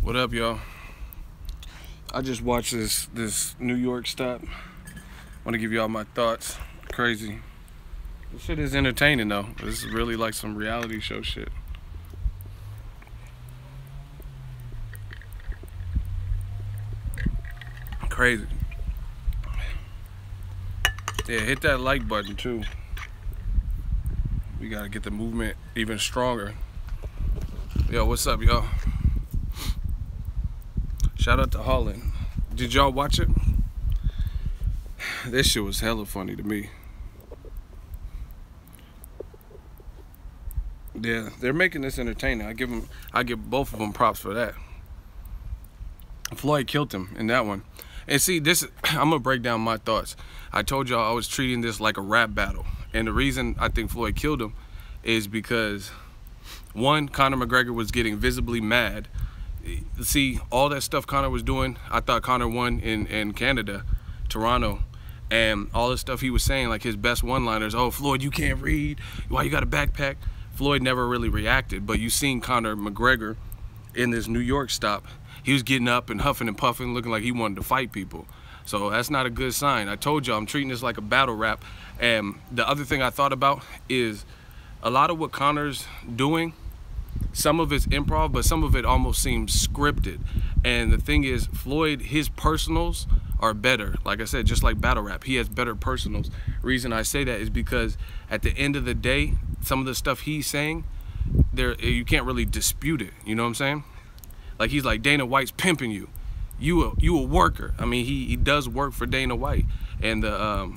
What up, y'all? I just watched this New York stop. Want to give y'all my thoughts. Crazy. This shit is entertaining though. This is really like some reality show shit. Crazy. Yeah, hit that like button too. We gotta get the movement even stronger. Yo, what's up, y'all? Shout out to Holland. Did y'all watch it? This shit was hella funny to me. Yeah, they're making this entertaining. I give both of them props for that. Floyd killed him in that one. And see, I'm gonna break down my thoughts. I told y'all I was treating this like a rap battle. And the reason I think Floyd killed him is because, one, Conor McGregor was getting visibly mad. See, all that stuff Conor was doing, I thought Conor won in Canada, Toronto, and all the stuff he was saying, like his best one-liners, oh, Floyd, you can't read, why you got a backpack? Floyd never really reacted, but you seen Conor McGregor in this New York stop, he was getting up and huffing and puffing, looking like he wanted to fight people. So that's not a good sign. I told you I'm treating this like a battle rap. And the other thing I thought about is a lot of what Conor's doing, some of it's improv, but some of it almost seems scripted. And the thing is, Floyd, his personals are better. Like I said, just like battle rap, he has better personals. Reason I say that is because at the end of the day, some of the stuff he's saying, you can't really dispute it. You know what I'm saying? Like he's like, Dana White's pimping you. You a worker. I mean, he does work for Dana White and the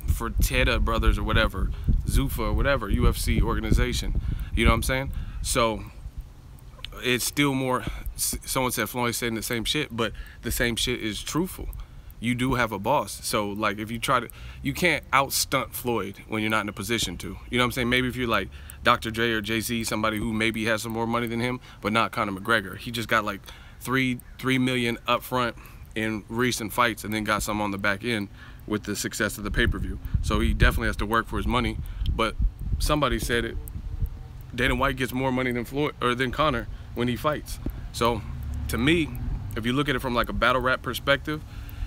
for Teta Brothers or whatever, Zuffa or whatever, UFC organization. You know what I'm saying? So it's still more, someone said Floyd saying the same shit, but the same shit is truthful. You do have a boss. So like if you try to, you can't outstunt Floyd when you're not in a position to. You know what I'm saying? Maybe if you're like Dr. Dre or Jay-Z, somebody who maybe has some more money than him, but not Conor McGregor. He just got like $3 million up front in recent fights and then got some on the back end with the success of the pay-per-view. So he definitely has to work for his money. But somebody said it, Dana White gets more money than Floyd or than Conor when he fights. So to me, if you look at it from like a battle rap perspective,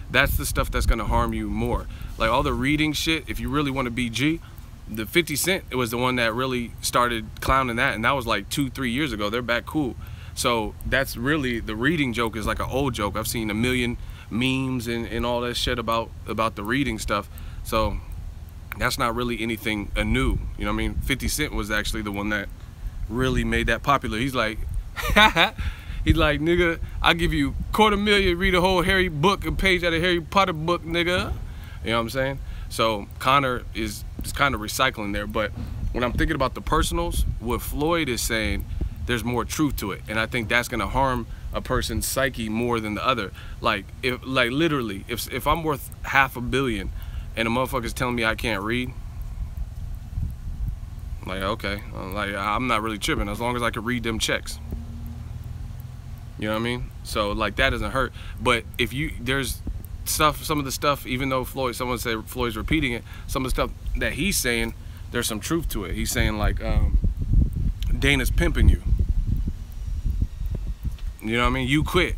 that's the stuff that's gonna harm you more. Like all the reading shit, if you really want to be G, the 50 Cent, it was the one that really started clowning that, and that was like 2-3 years ago. They're back cool. So that's really, the reading joke is like an old joke. I've seen a million memes and all that shit about the reading stuff. So that's not really anything new. You know what I mean? 50 Cent was actually the one that really made that popular. He's like, he's like, nigga, I'll give you $250,000, read a whole Harry book, a page out of Harry Potter book, nigga. You know what I'm saying? So Conor is kind of recycling there. But when I'm thinking about the personals, what Floyd is saying, there's more truth to it, and I think that's gonna harm a person's psyche more than the other. Like literally, if I'm worth $500 million and a motherfucker's telling me I can't read, like okay, like I'm not really tripping as long as I can read them checks. You know what I mean? So like that doesn't hurt. But if there's stuff, some of the stuff, even though someone said Floyd's repeating it, some of the stuff that he's saying, there's some truth to it. He's saying like Dana's pimping you. You know what I mean? You quit.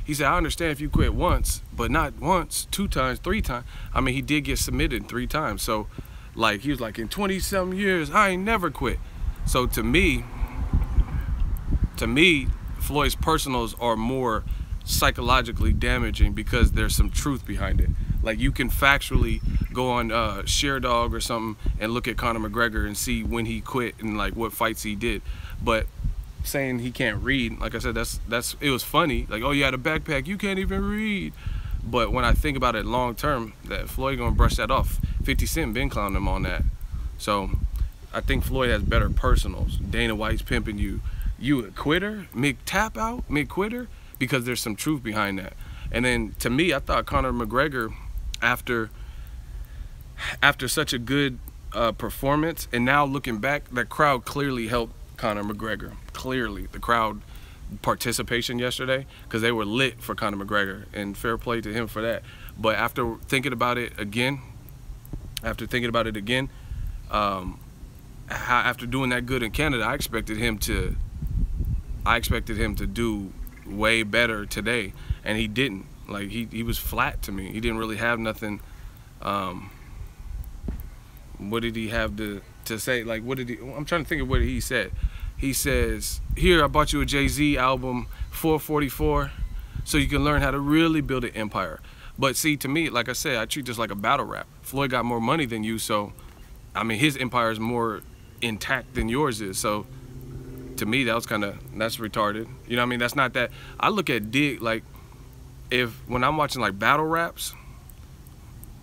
He said, I understand if you quit once, but not once, 2 times, 3 times. I mean, he did get submitted 3 times. So, like, he was like, in 20-something years, I ain't never quit. So to me, Floyd's personals are more psychologically damaging because there's some truth behind it. Like, you can factually go on ShareDog or something and look at Conor McGregor and see when he quit and, like, what fights he did. But saying he can't read, like I said, it was funny. Like, oh, you had a backpack, you can't even read. But when I think about it long term, that Floyd gonna brush that off. 50 Cent been clowning him on that. So I think Floyd has better personals. Dana White's pimping you. You a quitter? Mid-tap out? Mid-quitter? Because there's some truth behind that. And then to me, I thought Conor McGregor, after such a good performance, and now looking back, that crowd clearly helped Conor McGregor. Clearly, the crowd participation yesterday, because they were lit for Conor McGregor, and fair play to him for that. But after thinking about it again, after doing that good in Canada, I expected him to do way better today, and he didn't. Like he was flat to me. He didn't really have nothing. What did he have to say? Like, what did he? I'm trying to think of what he said. He says, "Here, I bought you a Jay-Z album, 444, so you can learn how to really build an empire." But see, to me, like I said, I treat this like a battle rap. Floyd got more money than you, so I mean, his empire is more intact than yours is. So to me, that's retarded. You know what I mean? That's not that. I look at like, when I'm watching like battle raps,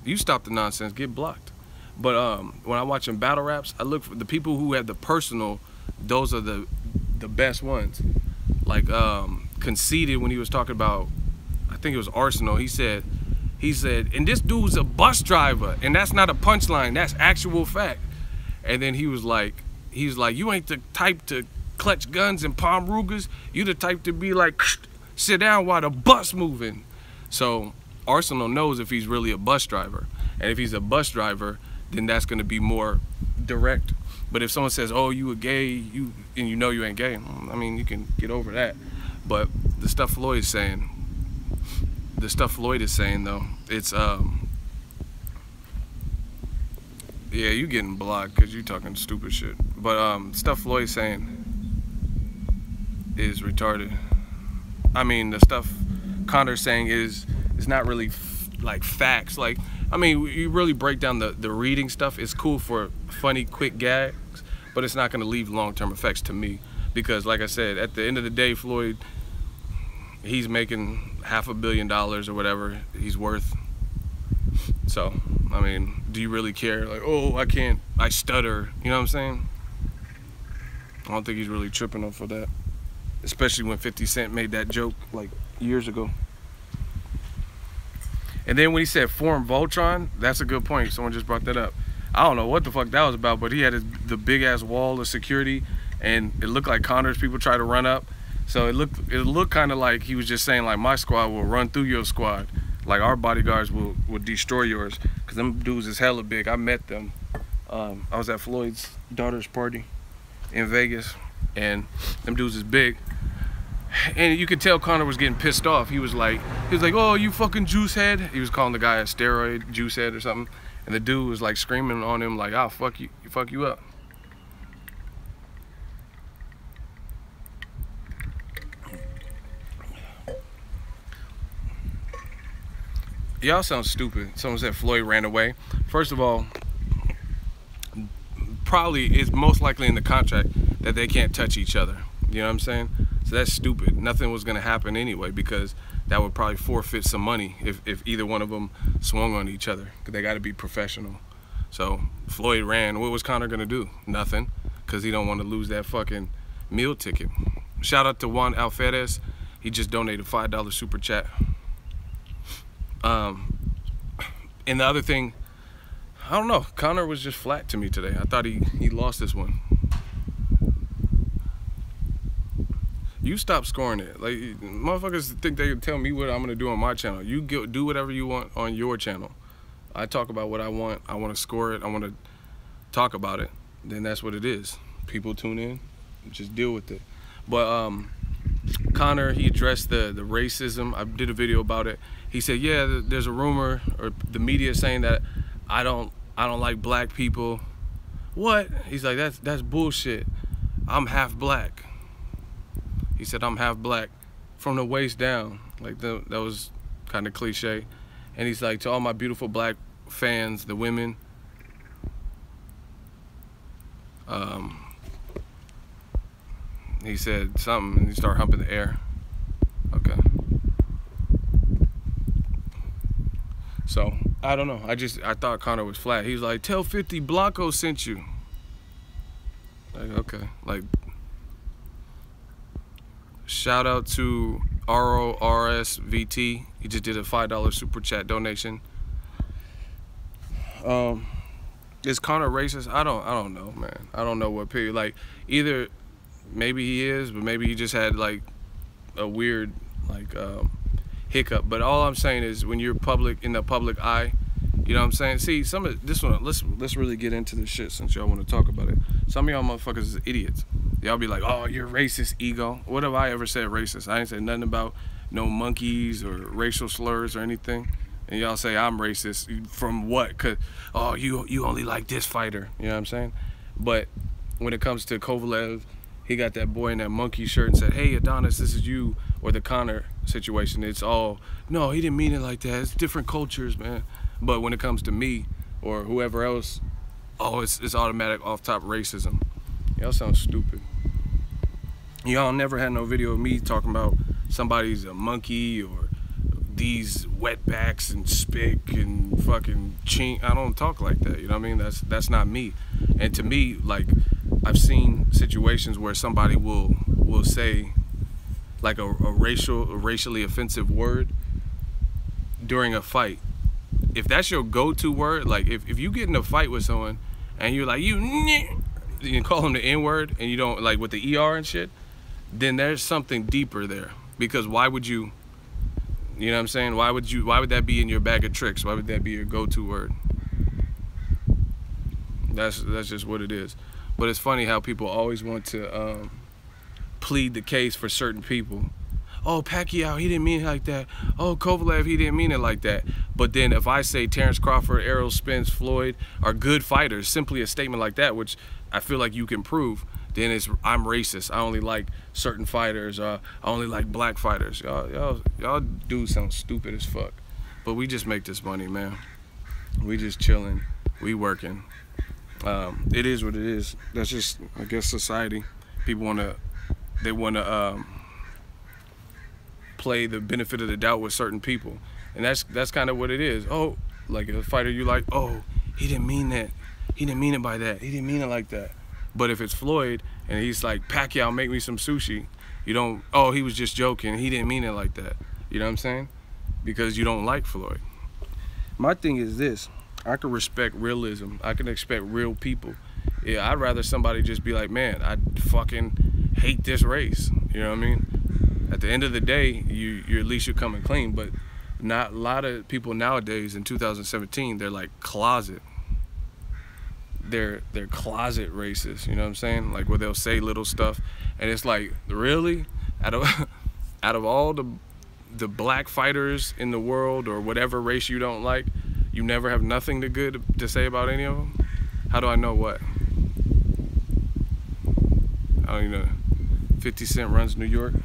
you stop the nonsense, get blocked. But when I'm watching battle raps, I look for the people who have the personal. Those are the best ones. Like Conceited, when he was talking about, I think it was Arsenal. He said, and this dude's a bus driver, and that's not a punchline. That's actual fact. And then he was like, you ain't the type to clutch guns and palm Rugers. You the type to be like, sit down while the bus moving. So Arsenal knows if he's really a bus driver, and if he's a bus driver, then that's gonna be more direct. But if someone says, "Oh, you a gay," and you know you ain't gay, I mean, you can get over that. But the stuff Floyd is saying, though, it's yeah, you getting blocked because you talking stupid shit. But stuff Floyd's saying is retarded. I mean, the stuff Conor's saying is not really like facts. Like, I mean, you really break down the reading stuff. It's cool for funny, quick gags, but it's not going to leave long-term effects to me. Because, like I said, at the end of the day, Floyd, he's making $500 million or whatever he's worth. So, I mean, do you really care? Like, oh, I stutter. You know what I'm saying? I don't think he's really tripping up for that. Especially when 50 Cent made that joke, like, years ago. And then when he said Forum Voltron, that's a good point. Someone just brought that up. I don't know what the fuck that was about, but he had the big-ass wall of security, and it looked like Conor's people tried to run up. So it looked kind of like he was just saying, like, my squad will run through your squad. Like, our bodyguards will destroy yours. Because them dudes is hella big. I met them. I was at Floyd's daughter's party in Vegas, and them dudes is big. And you could tell Conor was getting pissed off. He was like, "Oh, you fucking juice head." He was calling the guy a steroid juice head or something. And the dude was like screaming on him like, "I'll fuck you up." Y'all sound stupid. Someone said Floyd ran away. First of all, probably it's most likely in the contract that they can't touch each other. You know what I'm saying? So that's stupid. Nothing was gonna happen anyway, because that would probably forfeit some money if either one of them swung on each other. Cause they gotta be professional. So Floyd ran. What was Conor gonna do? Nothing, cause he don't want to lose that fucking meal ticket. Shout out to Juan Alferez. He just donated $5 super chat. And the other thing, I don't know, Conor was just flat to me today. I thought he lost this one. You stop scoring it. Like, motherfuckers think they can tell me what I'm gonna do on my channel. You do whatever you want on your channel. I talk about what I want. I want to score it. I want to talk about it. Then that's what it is. People tune in, just deal with it. But Conor, he addressed the racism. I did a video about it. He said, yeah, there's a rumor, or the media saying that I don't like black people. What? He's like, that's bullshit. I'm half black. He said, I'm half black from the waist down. Like, that was kind of cliche. And he's like, to all my beautiful black fans, the women, he said something, and he started humping the air. Okay. So, I don't know. I thought Conor was flat. He was like, tell 50 Blanco sent you. Like, okay. Like, shout out to RORSVT. He just did a $5 super chat donation. Is Conor racist? I don't know, man. I don't know what period. Like, either maybe he is, but maybe he just had like a weird hiccup. But all I'm saying is, when you're in the public eye, You know what I'm saying? See, some of this one, let's really get into this shit since y'all want to talk about it. Some of y'all motherfuckers is idiots. Y'all be like, oh, you're racist, ego. What have I ever said racist? I ain't said nothing about no monkeys or racial slurs or anything. And y'all say I'm racist from what? Cause oh, you only like this fighter. You know what I'm saying? But when it comes to Kovalev, he got that boy in that monkey shirt and said, hey, Adonis, this is you. Or the Conor situation, it's all, no, he didn't mean it like that. It's different cultures, man. But when it comes to me or whoever else, oh, it's automatic off-top racism. Y'all sound stupid. Y'all never had no video of me talking about somebody's a monkey or these wetbacks and spick and fucking chink. I don't talk like that, you know what I mean? That's not me. And to me, like, I've seen situations where somebody will say like a racially offensive word during a fight. If that's your go-to word, like if you get in a fight with someone and you're like, you call them the N-word and you don't, like with the ER and shit, then there's something deeper there. Because why would you know what I'm saying? Why would that be in your bag of tricks? Why would that be your go-to word? That's just what it is. But it's funny how people always want to plead the case for certain people. Oh, Pacquiao, he didn't mean it like that. Oh, Kovalev, he didn't mean it like that. But then if I say Terrence Crawford, Errol Spence, Floyd are good fighters, simply a statement like that, which I feel like you can prove, then I'm racist. I only like certain fighters. I only like black fighters. Y'all dudes sound stupid as fuck. But we just make this money, man. We just chilling. We working. It is what it is. That's just, I guess, society. People want to play the benefit of the doubt with certain people, and that's kind of what it is. Oh, like a fighter you like, oh, he didn't mean that, he didn't mean it by that, he didn't mean it like that. But if it's Floyd and he's like, Pacquiao, make me some sushi, you don't, oh, he was just joking, he didn't mean it like that. You know what I'm saying? Because you don't like Floyd. My thing is this: I can respect realism. I can expect real people. Yeah, I'd rather somebody just be like, man, I fucking hate this race. You know what I mean? At the end of the day, you at least you're coming clean. But not a lot of people nowadays in 2017, they're like closet. They're closet racist. You know what I'm saying? Like where they'll say little stuff, and it's like, really, out of all the black fighters in the world or whatever race you don't like, you never have nothing good to say about any of them? How do I know what? I don't even know. 50 Cent runs New York.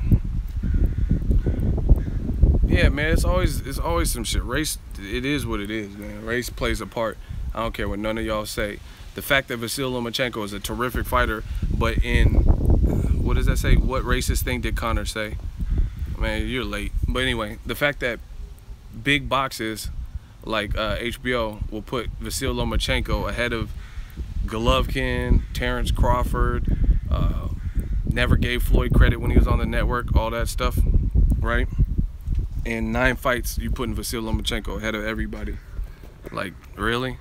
Yeah, man, it's always some shit. Race, it is what it is, man. Race plays a part. I don't care what none of y'all say. The fact that Vasyl Lomachenko is a terrific fighter, but in, what does that say? What racist thing did Conor say? Man, you're late. But anyway, the fact that big boxes like HBO will put Vasyl Lomachenko ahead of Golovkin, Terrence Crawford, never gave Floyd credit when he was on the network, all that stuff, right? In 9 fights, you putting Vasyl Lomachenko ahead of everybody. Like, really?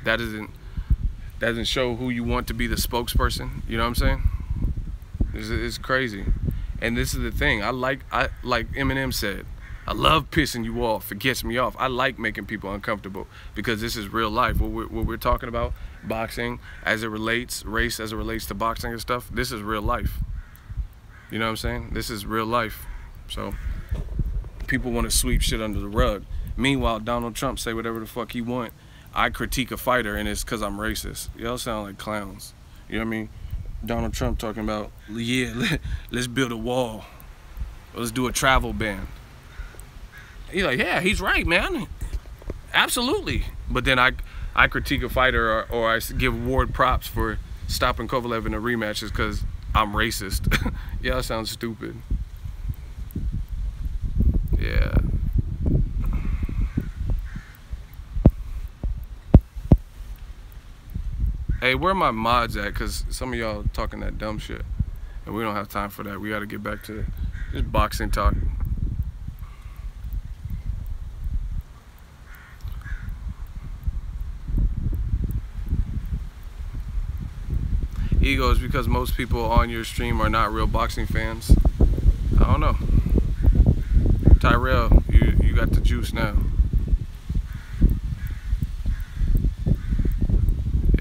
That doesn't show who you want to be the spokesperson. You know what I'm saying? It's crazy. And this is the thing. Like Eminem said, I love pissing you off. It gets me off. I like making people uncomfortable because this is real life. What we're talking about, boxing as it relates, race as it relates to boxing and stuff, this is real life. You know what I'm saying? This is real life. So people want to sweep shit under the rug. Meanwhile, Donald Trump say whatever the fuck he want. I critique a fighter and it's because I'm racist. Y'all sound like clowns. You know what I mean? Donald Trump talking about, yeah, let's build a wall. Let's do a travel ban. He's like, yeah, he's right, man. Absolutely. But then I critique a fighter or I give Ward props for stopping Kovalev in the rematches because I'm racist. Y'all sound stupid. Yeah. Hey, where are my mods at? Because some of y'all talking that dumb shit. And we don't have time for that. We got to get back to just boxing talk. Ego is because most people on your stream are not real boxing fans. I don't know. Tyrell, you got the juice now.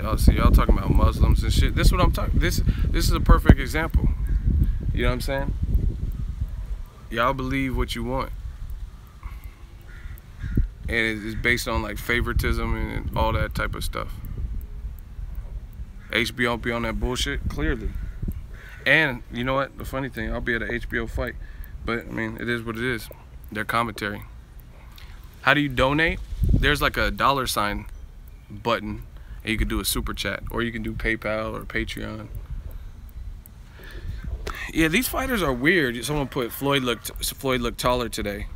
Y'all see, y'all talking about Muslims and shit. This is what I'm talking. This is a perfect example. You know what I'm saying? Y'all believe what you want, and it's based on like favoritism and all that type of stuff. HBO be on that bullshit clearly. And you know what? The funny thing, I'll be at an HBO fight, but I mean, it is what it is. Their commentary. How do you donate? There's like a $sign button, and you can do a super chat, or you can do PayPal or Patreon. Yeah, these fighters are weird. Someone put Floyd looked taller today.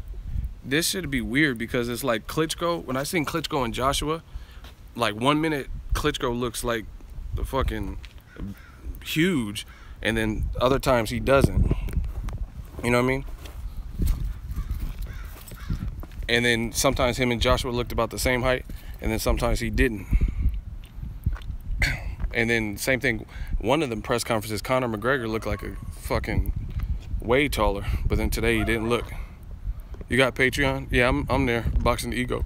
This should be weird because it's like Klitschko. When I seen Klitschko and Joshua, like 1 minute Klitschko looks like the fucking huge, and then other times he doesn't. You know what I mean? And then sometimes him and Joshua looked about the same height, and then sometimes he didn't. And then same thing, one of them press conferences, Conor McGregor looked like a fucking way taller, but then today he didn't look. You got Patreon? Yeah, I'm there, Boxingego.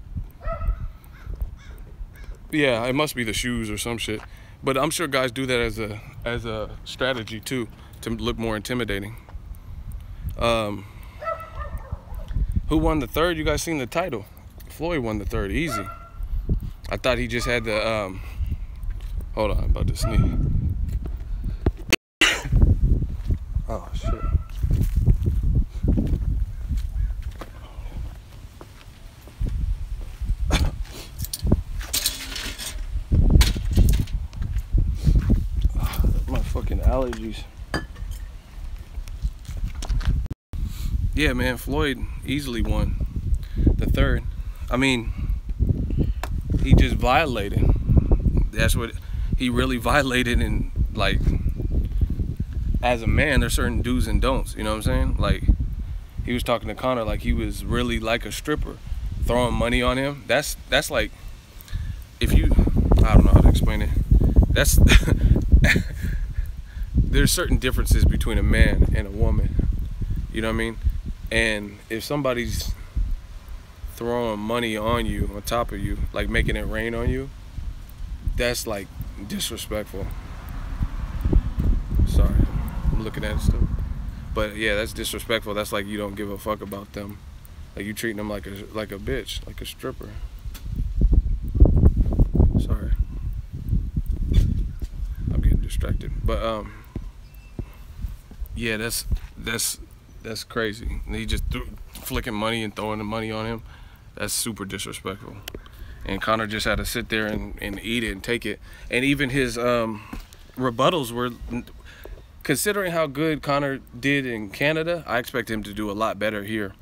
Yeah, it must be the shoes or some shit. But I'm sure guys do that as a strategy too, to look more intimidating. Who won the third? You guys seen the title? Floyd won the third, easy. I thought he just had the hold on, I'm about to sneeze. Oh shit. My fucking allergies. Yeah, man, Floyd easily won the third. I mean, he just violated. That's what he really violated. And like, as a man, there's certain do's and don'ts. You know what I'm saying? Like, he was talking to Conor like he was really like a stripper, throwing money on him. That's like, if you, I don't know how to explain it. That's there's certain differences between a man and a woman. You know what I mean? And if somebody's throwing money on you, on top of you, like making it rain on you, that's like disrespectful. Sorry, I'm looking at it still. But yeah, that's disrespectful. That's like you don't give a fuck about them. Like you treating them like a bitch, like a stripper. Sorry, I'm getting distracted. But yeah, that's crazy. And he just flicking money and throwing the money on him. That's super disrespectful. And Conor just had to sit there and eat it and take it. And even his rebuttals were, considering how good Conor did in Canada, I expect him to do a lot better here.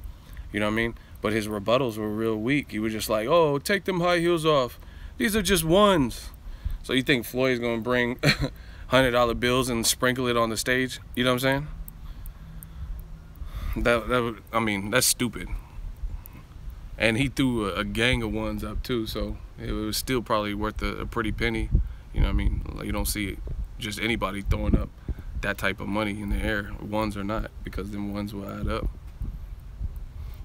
You know what I mean? But his rebuttals were real weak. He was just like, oh, take them high heels off. These are just ones. So you think Floyd's gonna bring $100 bills and sprinkle it on the stage? You know what I'm saying? I mean, that's stupid. And he threw a gang of ones up too, so it was still probably worth a pretty penny. You know what I mean? Like, you don't see just anybody throwing up that type of money in the air, ones or not, because them ones will add up.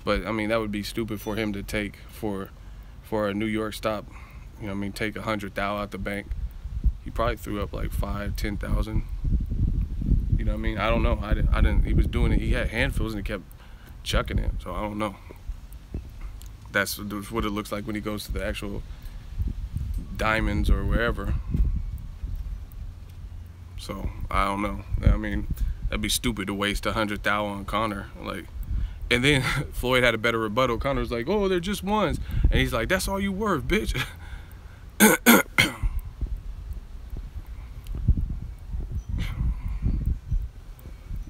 But I mean, that would be stupid for him to take for a New York stop. You know what I mean? Take 100,000 out the bank. He probably threw up like 5,000, 10,000. You know what I mean? I don't know. I didn't. He was doing it. He had handfuls and he kept chucking it. So I don't know. That's what it looks like when he goes to the actual diamonds or wherever. So I don't know. I mean, that'd be stupid to waste 100,000 on Conor. Like, and then Floyd had a better rebuttal. Conor's like, "Oh, they're just ones," and he's like, "That's all you worth, bitch."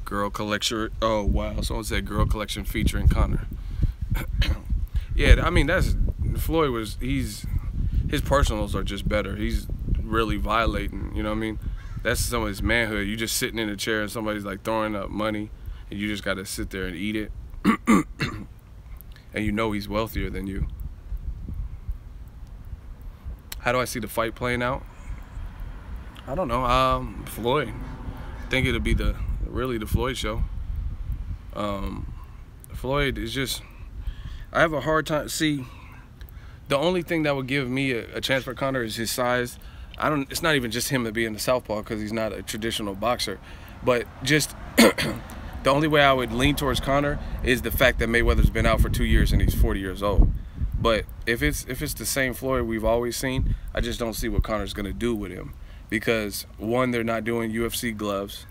Girl collection. Oh wow, someone said girl collection featuring Conor. Yeah, I mean, that's Floyd was. His personals are just better. He's really violating. You know what I mean? That's some of his manhood. You just sitting in a chair and somebody's like throwing up money, and you just got to sit there and eat it. And you know he's wealthier than you. How do I see the fight playing out? I don't know. Floyd. I think it'll be really the Floyd show. Floyd is just, I have a hard time. See, the only thing that would give me a chance for Conor is his size. It's not even just him being the southpaw because he's not a traditional boxer, but just the only way I would lean towards Conor is the fact that Mayweather's been out for 2 years and he's 40 years old. But if it's the same Floyd we've always seen, I just don't see what Conor's gonna do with him, because one, they're not doing UFC gloves,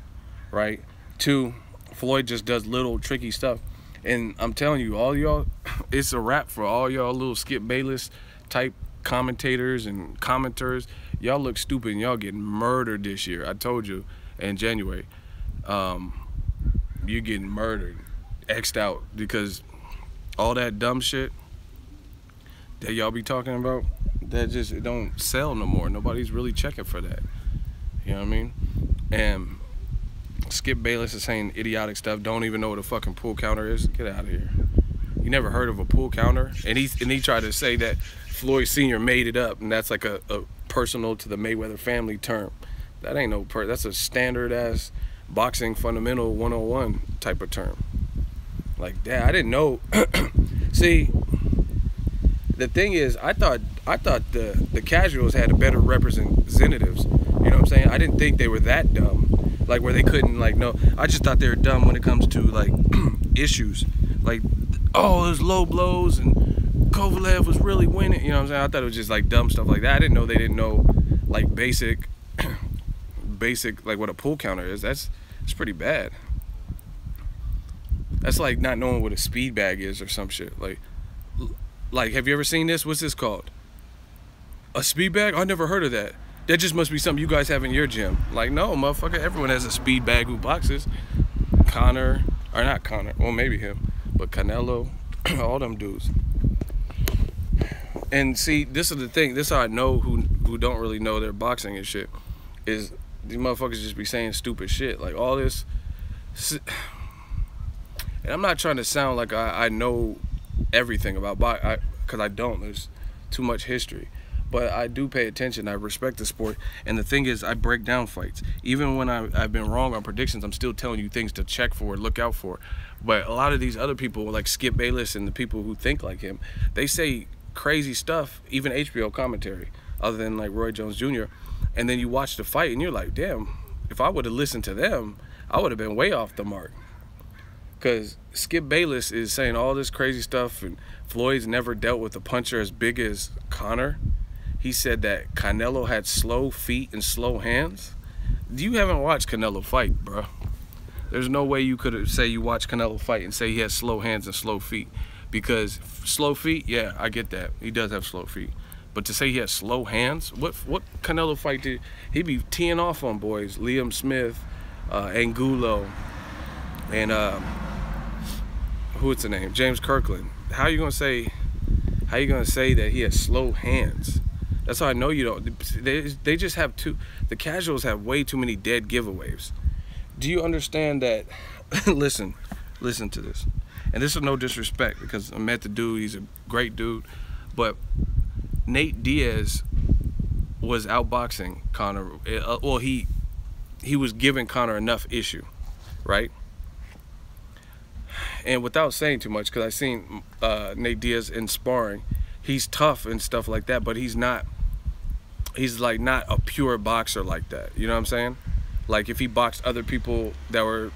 right? Two, Floyd just does little tricky stuff, and I'm telling you, all y'all, it's a wrap for all y'all little Skip Bayless type commentators and commenters. Y'all look stupid and y'all getting murdered this year. I told you in January, you're getting murdered, X'd out, because all that dumb shit that y'all be talking about, that just, it don't sell no more. Nobody's really checking for that. You know what I mean? And Skip Bayless is saying idiotic stuff, don't even know what a fucking pull counter is. Get out of here. You never heard of a pull counter? And he tried to say that Floyd Sr. made it up, and that's like a personal to the Mayweather family term. That ain't no that's a standard ass boxing fundamental 101 type of term. Like that, I didn't know. See, the thing is, I thought the casuals had a better representatives. You know what I'm saying? I didn't think they were that dumb, like where they couldn't like no. I just thought they were dumb when it comes to like issues, like oh, there's low blows and Kovalev was really winning. You know what I'm saying? I thought it was just like dumb stuff like that. I didn't know they didn't know like basic like what a pull counter is. It's pretty bad. That's like not knowing what a speed bag is or some shit. Like, have you ever seen this? What's this called? A speed bag? I never heard of that. That just must be something you guys have in your gym. Like, no, motherfucker, everyone has a speed bag who boxes. Conor, or not Conor, well, maybe him, but Canelo, all them dudes. And see, this is the thing. This is how I know who don't really know their boxing and shit. Is these motherfuckers just be saying stupid shit. Like, all this. And I'm not trying to sound like I know everything about boxing, because I don't. There's too much history. But I do pay attention. I respect the sport. And the thing is, I break down fights. Even when I've been wrong on predictions, I'm still telling you things to check for, look out for. But a lot of these other people, like Skip Bayless and the people who think like him, they say crazy stuff, even HBO commentary, other than like Roy Jones Jr. And then you watch the fight and you're like, damn, if I would have listened to them, I would have been way off the mark. Because Skip Bayless is saying all this crazy stuff, and Floyd's never dealt with a puncher as big as Conor. He said that Canelo had slow feet and slow hands. You haven't watched Canelo fight, bro. There's no way you could say you watch Canelo fight and say he has slow hands and slow feet. Because slow feet, yeah, I get that. He does have slow feet. But to say he has slow hands, what Canelo fight did he be teeing off on boys? Liam Smith, Angulo, and what's the name? James Kirkland. How you gonna say that he has slow hands? That's how I know you don't. They just have the casuals have way too many dead giveaways. Do you understand that? listen to this. And this is no disrespect, because I met the dude, he's a great dude. But Nate Diaz was outboxing Conor. Well, he was giving Conor enough issue, right? And without saying too much, because I've seen Nate Diaz in sparring, he's tough and stuff like that, but he's like not a pure boxer like that. You know what I'm saying? Like if he boxed other people that were,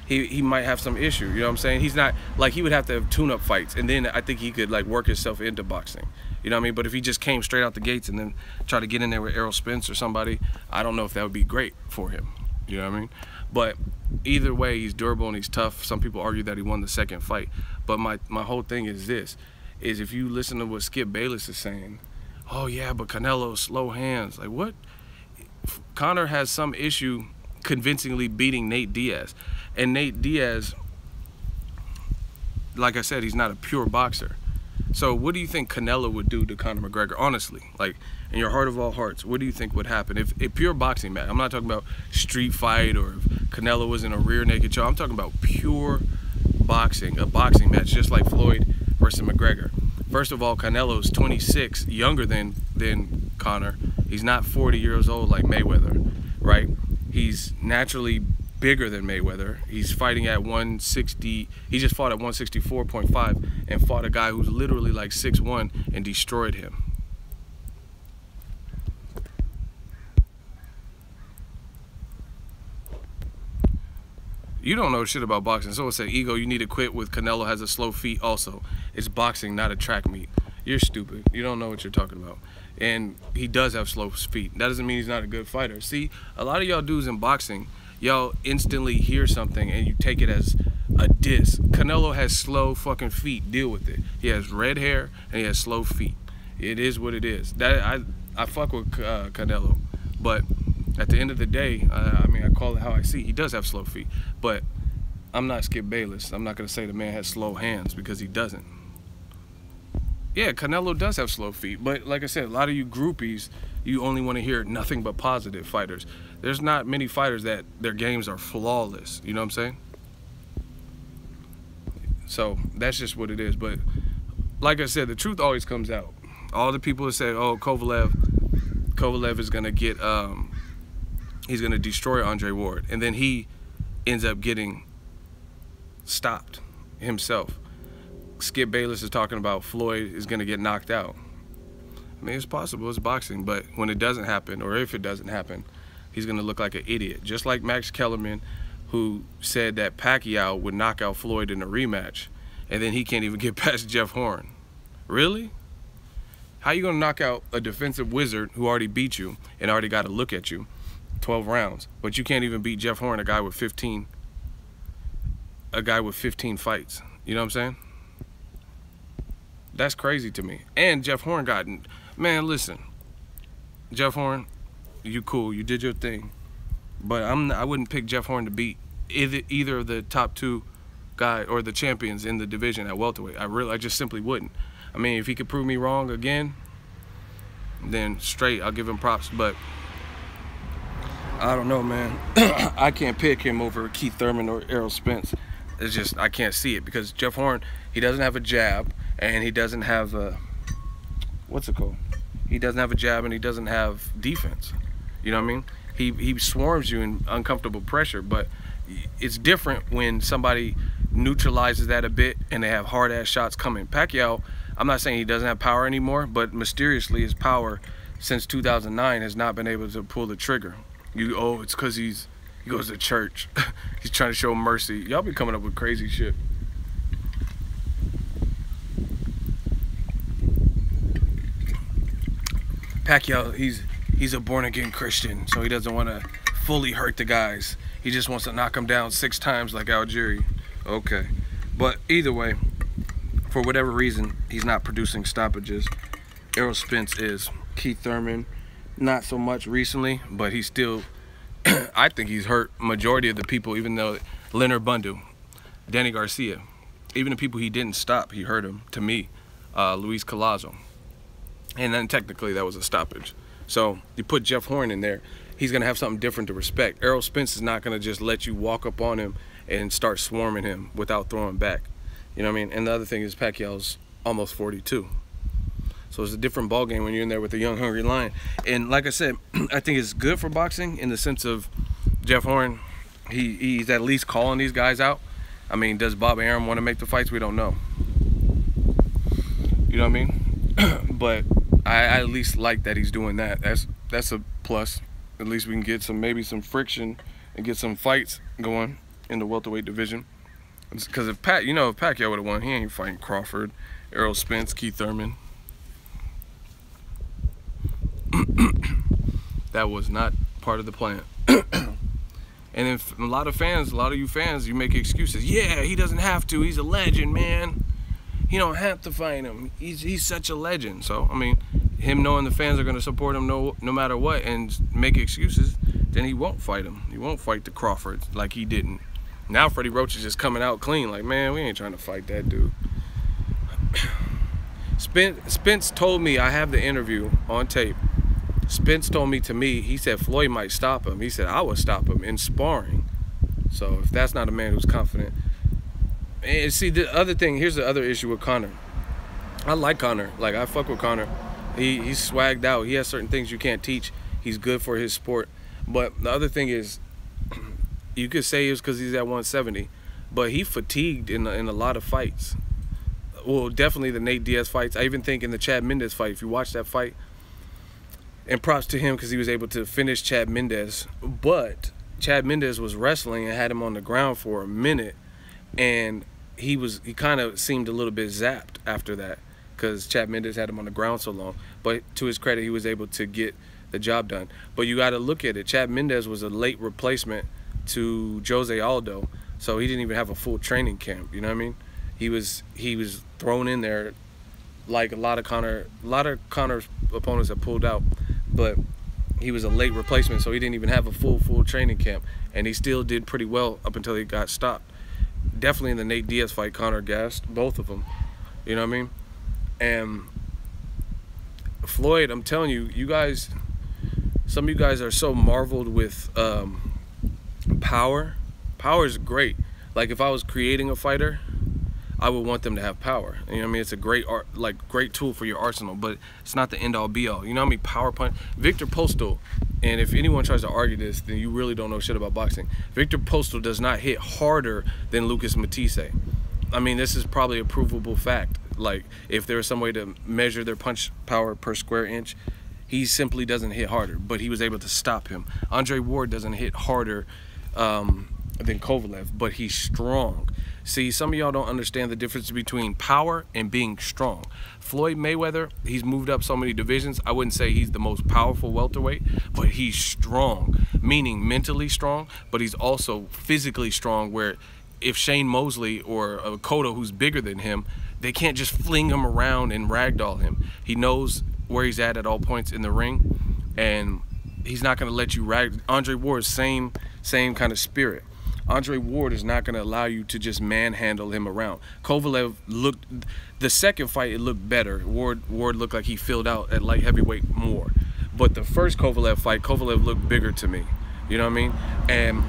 he might have some issue. You know what I'm saying? He's not, like, he would have to have tune-up fights, and then I think he could like work himself into boxing. You know what I mean? But if he just came straight out the gates and then tried to get in there with Errol Spence or somebody, I don't know if that would be great for him. You know what I mean? But either way, he's durable and he's tough. Some people argue that he won the second fight. But my whole thing is this, is if you listen to what Skip Bayless is saying, oh yeah, but Canelo's slow hands. Like what? Conor has some issue convincingly beating Nate Diaz. And Nate Diaz, like I said, he's not a pure boxer. So what do you think Canelo would do to Conor McGregor? Honestly, like in your heart of all hearts, what do you think would happen if a pure boxing match? I'm not talking about street fight or if Canelo was in a rear naked choke. I'm talking about pure boxing, a boxing match, just like Floyd versus McGregor. First of all, Canelo's 26, younger than Conor. He's not 40 years old like Mayweather, right? He's naturally bigger than Mayweather. He's fighting at 160. He just fought at 164.5 and fought a guy who's literally like 6'1" and destroyed him. You don't know shit about boxing. Someone said, Ego, you need to quit with Canelo has a slow feet also. It's boxing, not a track meet. You're stupid. You don't know what you're talking about. And he does have slow feet. That doesn't mean he's not a good fighter. See, a lot of y'all dudes in boxing, y'all instantly hear something and you take it as a diss. Canelo has slow fucking feet. Deal with it. He has red hair and he has slow feet. It is what it is. That I fuck with Canelo. But at the end of the day, I mean, I call it how I see. He does have slow feet. But I'm not Skip Bayless. I'm not going to say the man has slow hands because he doesn't. Yeah, Canelo does have slow feet. But like I said, a lot of you groupies, you only want to hear nothing but positive fighters. There's not many fighters that their games are flawless. You know what I'm saying? So that's just what it is. But like I said, the truth always comes out. All the people that say, oh, Kovalev is going to get, he's going to destroy Andre Ward. And then he ends up getting stopped himself. Skip Bayless is talking about Floyd is going to get knocked out. I mean, it's possible. It's boxing. But when it doesn't happen, or if it doesn't happen, he's going to look like an idiot. Just like Max Kellerman, who said that Pacquiao would knock out Floyd in a rematch, and then he can't even get past Jeff Horn. Really? How you going to knock out a defensive wizard who already beat you and already got a look at you 12 rounds, but you can't even beat Jeff Horn, a guy with 15 fights? You know what I'm saying? That's crazy to me. And Jeff Horn got, man, listen, Jeff Horn, you cool, you did your thing, but I wouldn't pick Jeff Horn to beat either of the top two guy or the champions in the division at welterweight. I just simply wouldn't. I mean, if he could prove me wrong again, then straight, I'll give him props. But I don't know, man. I can't pick him over Keith Thurman or Errol Spence. It's just, I can't see it because Jeff Horn, he doesn't have a jab and he doesn't have a, what's it called? He doesn't have a jab and he doesn't have defense. You know what I mean? He swarms you in uncomfortable pressure, but it's different when somebody neutralizes that a bit and they have hard-ass shots coming. Pacquiao, I'm not saying he doesn't have power anymore, but mysteriously his power since 2009 has not been able to pull the trigger. It's because he goes to church. He's trying to show mercy. Y'all be coming up with crazy shit. Pacquiao, he's a born-again Christian, so he doesn't want to fully hurt the guys. He just wants to knock them down 6 times like Algieri. Okay. But either way, for whatever reason, he's not producing stoppages. Errol Spence is. Keith Thurman, not so much recently, but he's still, I think he's hurt majority of the people, even though Leonard Bundu, Danny Garcia, even the people he didn't stop, he hurt him, to me. Luis Collazo. And then technically that was a stoppage. So you put Jeff Horn in there, he's going to have something different to respect. Errol Spence is not going to just let you walk up on him and start swarming him without throwing back. You know what I mean? And the other thing is Pacquiao's almost 42. So it's a different ballgame when you're in there with a young, hungry lion. And like I said, I think it's good for boxing in the sense of Jeff Horn, he's at least calling these guys out. I mean, does Bob Arum want to make the fights? We don't know. You know what I mean? But I at least like that he's doing that. That's a plus. At least we can get maybe some friction and get some fights going in the welterweight division. Because if Pacquiao would have won, he ain't fighting Crawford, Errol Spence, Keith Thurman. That was not part of the plan. And then a lot of you fans, you make excuses. Yeah, he doesn't have to. He's a legend, man. He don't have to fight him. He's such a legend. So, I mean, him knowing the fans are going to support him no matter what and make excuses, then he won't fight him. He won't fight the Crawford like he didn't. Now Freddie Roach is just coming out clean. Like, man, we ain't trying to fight that dude. Spence told me, I have the interview on tape. Spence told me he said Floyd might stop him. He said I would stop him in sparring. So if that's not a man who's confident. And see, the other thing, here's the other issue with Conor. I like Conor. Like, I fuck with Conor. He's swagged out. He has certain things you can't teach. He's good for his sport. But the other thing is, you could say it's because he's at 170, but he fatigued in a lot of fights. Well, definitely the Nate Diaz fights. I even think in the Chad Mendes fight, if you watch that fight, and props to him because he was able to finish Chad Mendes, but Chad Mendes was wrestling and had him on the ground for a minute, and he kind of seemed a little bit zapped after that because Chad Mendes had him on the ground so long. But to his credit, he was able to get the job done. But you got to look at it. Chad Mendes was a late replacement to Jose Aldo, so he didn't even have a full training camp. You know what I mean? He was thrown in there like a lot of Conor's opponents have pulled out, but he was a late replacement, so he didn't even have a full training camp, and he still did pretty well up until he got stopped. Definitely in the Nate Diaz fight, Conor gassed both of them. You know what I mean? And Floyd, I'm telling you, you guys, some of you guys are so marveled with power. Power is great. Like if I was creating a fighter, I would want them to have power. You know what I mean? It's a great great tool for your arsenal, but it's not the end all be all. You know what I mean? Power punch. Victor Postal, and if anyone tries to argue this, then you really don't know shit about boxing. Victor Postal does not hit harder than Lucas Matisse. I mean, this is probably a provable fact. Like, if there was some way to measure their punch power per square inch, he simply doesn't hit harder, but he was able to stop him. Andre Ward doesn't hit harder than Kovalev, but he's strong. See, some of y'all don't understand the difference between power and being strong. Floyd Mayweather, he's moved up so many divisions. I wouldn't say he's the most powerful welterweight, but he's strong, meaning mentally strong, but he's also physically strong, where if Shane Mosley or Cotto, who's bigger than him, they can't just fling him around and ragdoll him. He knows where he's at all points in the ring, and he's not going to let you rag. Andre Ward's same kind of spirit. Andre Ward is not going to allow you to just manhandle him around. Kovalev looked, the second fight, it looked better. Ward looked like he filled out at light heavyweight more. But the first Kovalev fight, Kovalev looked bigger to me. You know what I mean? And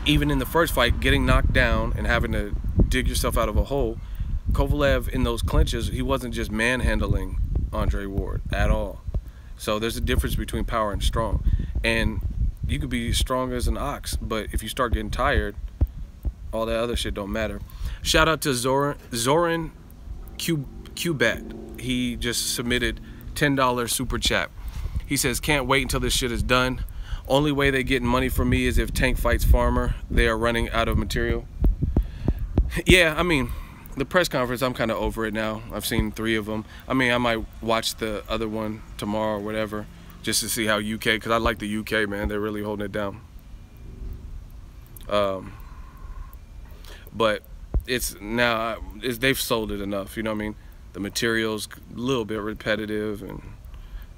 even in the first fight, getting knocked down and having to dig yourself out of a hole, Kovalev in those clinches, he wasn't just manhandling Andre Ward at all. So there's a difference between power and strong. And you could be strong as an ox, but if you start getting tired, all that other shit don't matter. Shout out to Zoran Cubat. He just submitted $10 super chat. He says, can't wait until this shit is done. Only way they getting money from me is if Tank fights Farmer. They are running out of material. Yeah, I mean, the press conference, I'm kind of over it now. I've seen 3 of them. I mean, I might watch the other one tomorrow or whatever, just to see how UK, because I like the UK, man. They're really holding it down. But it's now, they've sold it enough, you know what I mean? The material's a little bit repetitive, and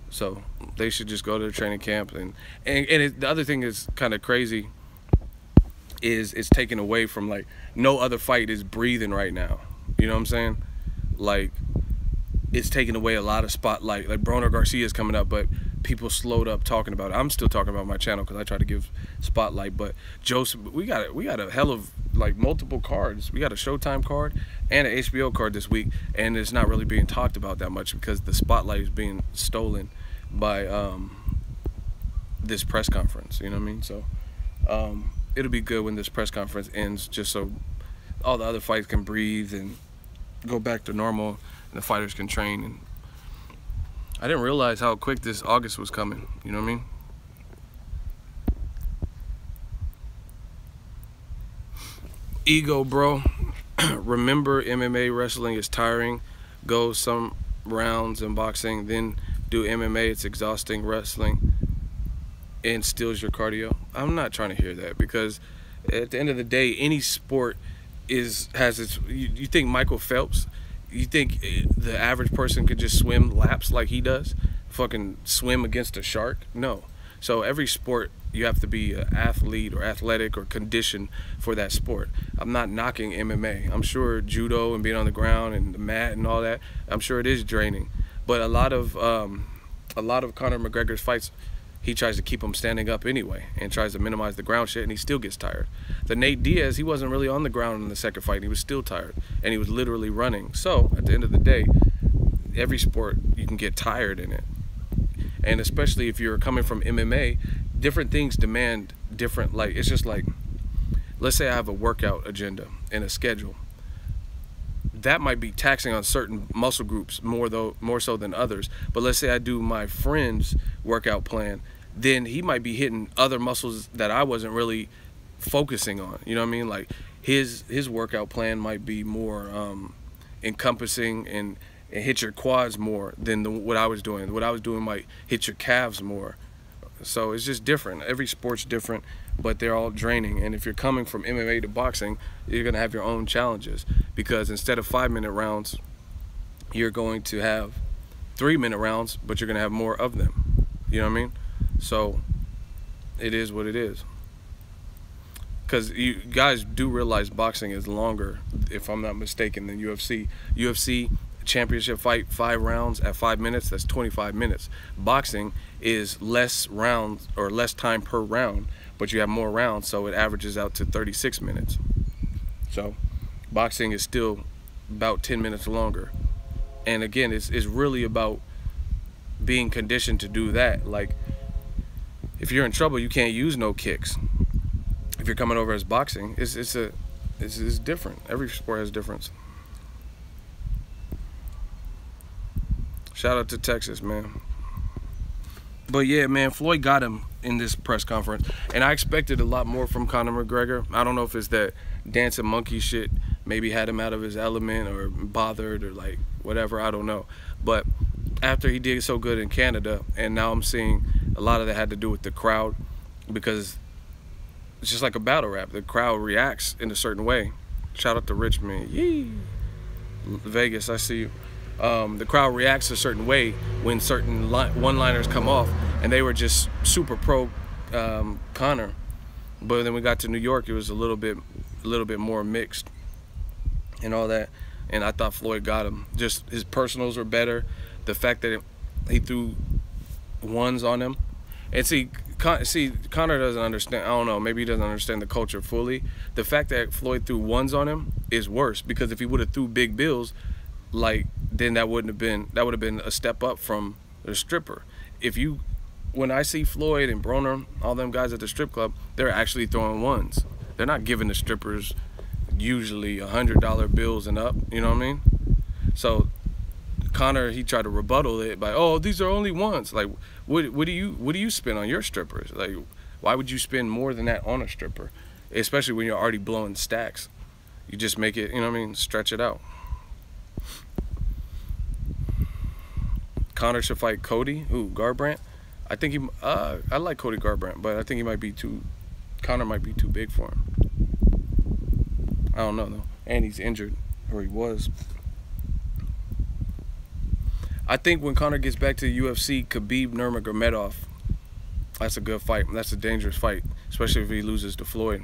so they should just go to the training camp. And the other thing is kind of crazy is it's taken away from, like, no other fight is breathing right now. You know what I'm saying? Like, it's taken away a lot of spotlight. Like, Broner Garcia's coming up, but people slowed up talking about it. I'm still talking about my channel because I try to give spotlight. But Joseph, we got a hell of, like, multiple cards. We got a Showtime card and an HBO card this week, and it's not really being talked about that much because the spotlight is being stolen by this press conference. You know what I mean? So it'll be good when this press conference ends, just so all the other fights can breathe and go back to normal, and the fighters can train. And I didn't realize how quick this August was coming. You know what I mean? Ego, bro. Remember, MMA wrestling is tiring. Go some rounds in boxing, then do MMA. It's exhausting. Wrestling and steals your cardio. I'm not trying to hear that, because at the end of the day, any sport has its. You think Michael Phelps? You think the average person could just swim laps like he does? Fucking swim against a shark? No. So every sport, you have to be an athlete or athletic or conditioned for that sport. I'm not knocking MMA. I'm sure judo and being on the ground and the mat and all that, I'm sure it is draining. But a lot of Conor McGregor's fights, he tries to keep him standing up anyway and tries to minimize the ground shit, and he still gets tired. The Nate Diaz, he wasn't really on the ground in the second fight, and he was still tired, and he was literally running. So at the end of the day, every sport, you can get tired in it. And especially if you're coming from MMA, different things demand different, like, it's just like, let's say I have a workout agenda and a schedule. That might be taxing on certain muscle groups more so than others. But let's say I do my friend's workout plan, then he might be hitting other muscles that I wasn't really focusing on. You know what I mean? Like his workout plan might be more encompassing and hit your quads more than what I was doing. What I was doing might hit your calves more. So it's just different. Every sport's different, but they're all draining. And if you're coming from MMA to boxing, you're gonna have your own challenges, because instead of 5-minute rounds, you're going to have 3-minute rounds, but you're gonna have more of them. You know what I mean? So it is what it is. Because you guys do realize boxing is longer, if I'm not mistaken, than UFC. UFC championship fight, 5 rounds at 5 minutes, that's 25 minutes. Boxing is less rounds, or less time per round, but you have more rounds, so it averages out to 36 minutes. So boxing is still about 10 minutes longer. And again, it's really about being conditioned to do that. Like, if you're in trouble, you can't use no kicks. If you're coming over as boxing, it's different. Every sport has difference. Shout out to Texas, man. But yeah, man, Floyd got him in this press conference, and I expected a lot more from Conor McGregor. I don't know if it's that dancing monkey shit maybe had him out of his element, or bothered, or like whatever, I don't know. But after he did so good in Canada, and now I'm seeing a lot of that had to do with the crowd, because it's just like a battle rap. The crowd reacts in a certain way. Shout out to Richmond. Yee. Vegas, I see you. The crowd reacts a certain way when certain one-liners come off, and they were just super pro Conor. But then we got to New York, it was a little bit more mixed and all that. And I thought Floyd got him. Just his personals were better. The fact that he threw ones on him, and see, Conor doesn't understand. I don't know. Maybe he doesn't understand the culture fully. The fact that Floyd threw ones on him is worse, because if he would have threw big bills, like, then that would have been a step up from the stripper. When I see Floyd and Broner, all them guys at the strip club, they're actually throwing ones. They're not giving the strippers usually $100 bills and up. You know what I mean? So Conor, he tried to rebuttal it by, oh, these are only ones. Like, what do you spend on your strippers? Like, why would you spend more than that on a stripper? Especially when you're already blowing stacks. You just make it, you know what I mean, stretch it out. Conor should fight Cody. Ooh, Garbrandt. I think I like Cody Garbrandt, but I think Conor might be too big for him. I don't know though. And he's injured, or he was. I think when Conor gets back to the UFC, Khabib Nurmagomedov, that's a good fight. That's a dangerous fight, especially if he loses to Floyd.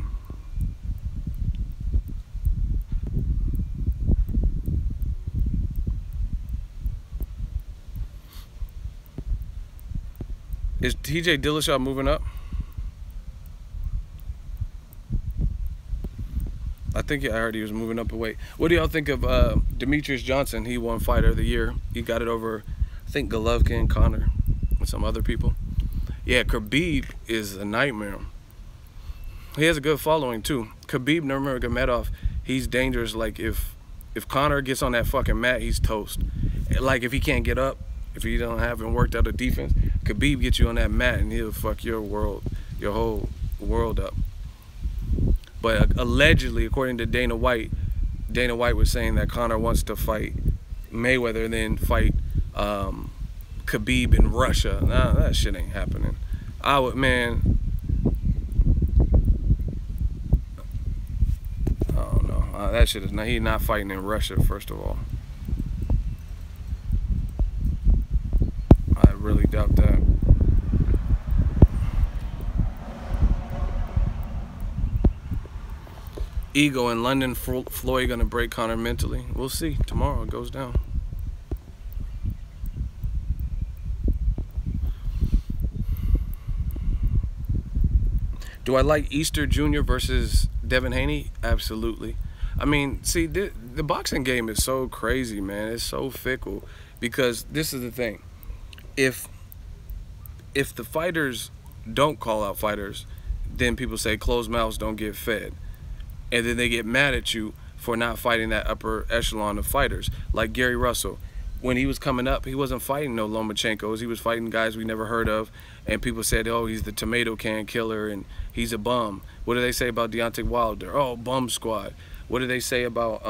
Is TJ Dillashaw moving up? I think I heard he was moving up a weight. What do y'all think of Demetrius Johnson? He won Fighter of the Year. He got it over, I think, Golovkin, Conor, and some other people. Yeah, Khabib is a nightmare. He has a good following too. Khabib Nurmagomedov, he's dangerous. Like, if Conor gets on that fucking mat, he's toast. Like, if he can't get up, if he haven't worked out a defense, Khabib gets you on that mat and he'll fuck your whole world up. But allegedly, according to Dana White was saying that Conor wants to fight Mayweather and then fight Khabib in Russia. Nah, that shit ain't happening. Man, I don't know. That shit is not. He's not fighting in Russia, first of all. I really doubt that. Ego in London, Floyd gonna break Conor mentally. We'll see. Tomorrow it goes down. Do I like Easter Jr. versus Devin Haney? Absolutely. I mean, see, the boxing game is so crazy, man. It's so fickle, because this is the thing. If the fighters don't call out fighters, then people say closed mouths don't get fed. And then they get mad at you for not fighting that upper echelon of fighters. Like Gary Russell. when he was coming up, he wasn't fighting no Lomachenkos. He was fighting guys we never heard of, and people said, "Oh, he's the tomato can killer, and he's a bum." What do they say about Deontay Wilder? Oh, bum squad. What do they say about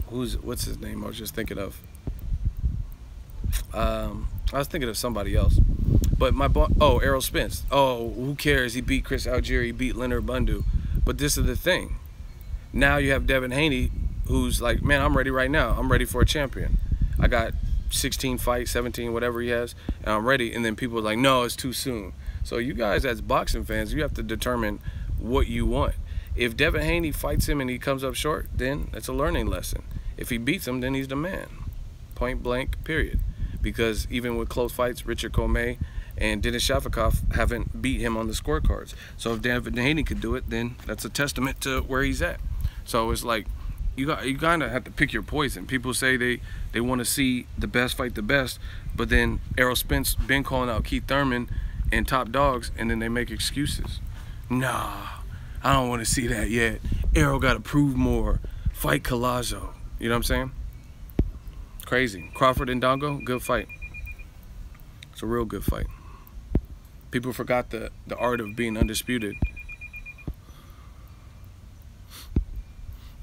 what's his name? I was just thinking of. I was thinking of somebody else, but Errol Spence. Oh, who cares? He beat Chris Algieri, he beat Leonard Bundu. But this is the thing. Now you have Devin Haney, who's like, man, I'm ready right now. I'm ready for a champion. I got 16 fights, 17, whatever he has, and I'm ready. And then people are like, no, it's too soon. So you guys as boxing fans, you have to determine what you want. If Devin Haney fights him and he comes up short, then it's a learning lesson. If he beats him, then he's the man. Point blank, period. Because even with close fights, Richard Comey and Denis Shafikov haven't beat him on the scorecards. So if Devin Haney could do it, then that's a testament to where he's at. So it's like, you kind of have to pick your poison. People say they want to see the best fight the best, but then Errol Spence been calling out Keith Thurman and top dogs, and then they make excuses. Nah, I don't want to see that yet. Errol got to prove more. Fight Collazo. You know what I'm saying? Crazy. Crawford and Dongo, good fight. It's a real good fight. People forgot the art of being undisputed.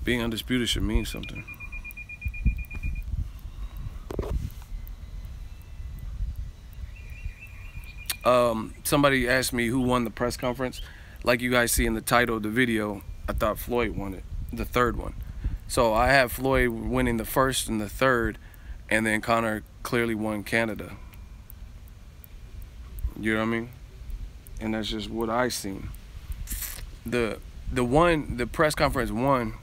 Being undisputed should mean something. Somebody asked me who won the press conference. Like you guys see in the title of the video, I thought Floyd won it, the third one. So I have Floyd winning the first and the third, and then Conor clearly won Canada. You know what I mean? And that's just what I seen. The press conference one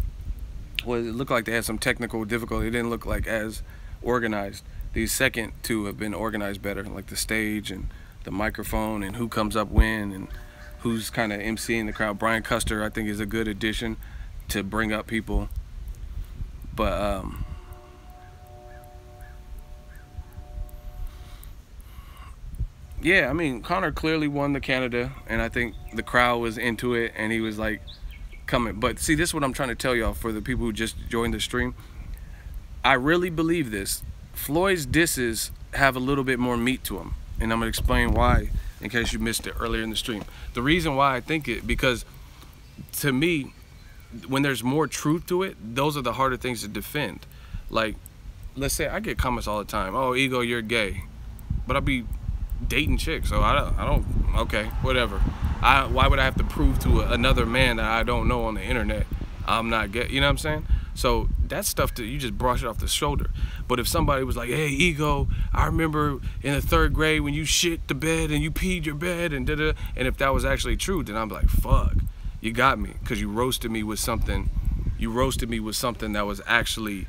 was, it looked like they had some technical difficulty. It didn't look like as organized. These second two have been organized better, like the stage and the microphone and who comes up when and who's kind of emceeing the crowd. Brian Custer, I think, is a good addition to bring up people. But yeah, I mean, Conor clearly won the Canada, and I think the crowd was into it, and he was like coming. But see, this is what I'm trying to tell y'all for the people who just joined the stream. I really believe this. Floyd's disses have a little bit more meat to them, and I'm gonna explain why in case you missed it earlier in the stream. The reason why I think it, because to me, when there's more truth to it, those are the harder things to defend. Like, let's say I get comments all the time, oh, Ego, you're gay, but I'll be dating chicks, so I don't, okay, whatever. Why would I have to prove to another man that I don't know on the internet I'm not gay? You know what I'm saying? So that's stuff that you just brush it off the shoulder. But if somebody was like, hey, Ego, I remember in the 3rd grade when you shit the bed and you peed your bed and da-da, and if that was actually true, then I'm like, fuck, you got me, because you roasted me with something. You roasted me with something that was actually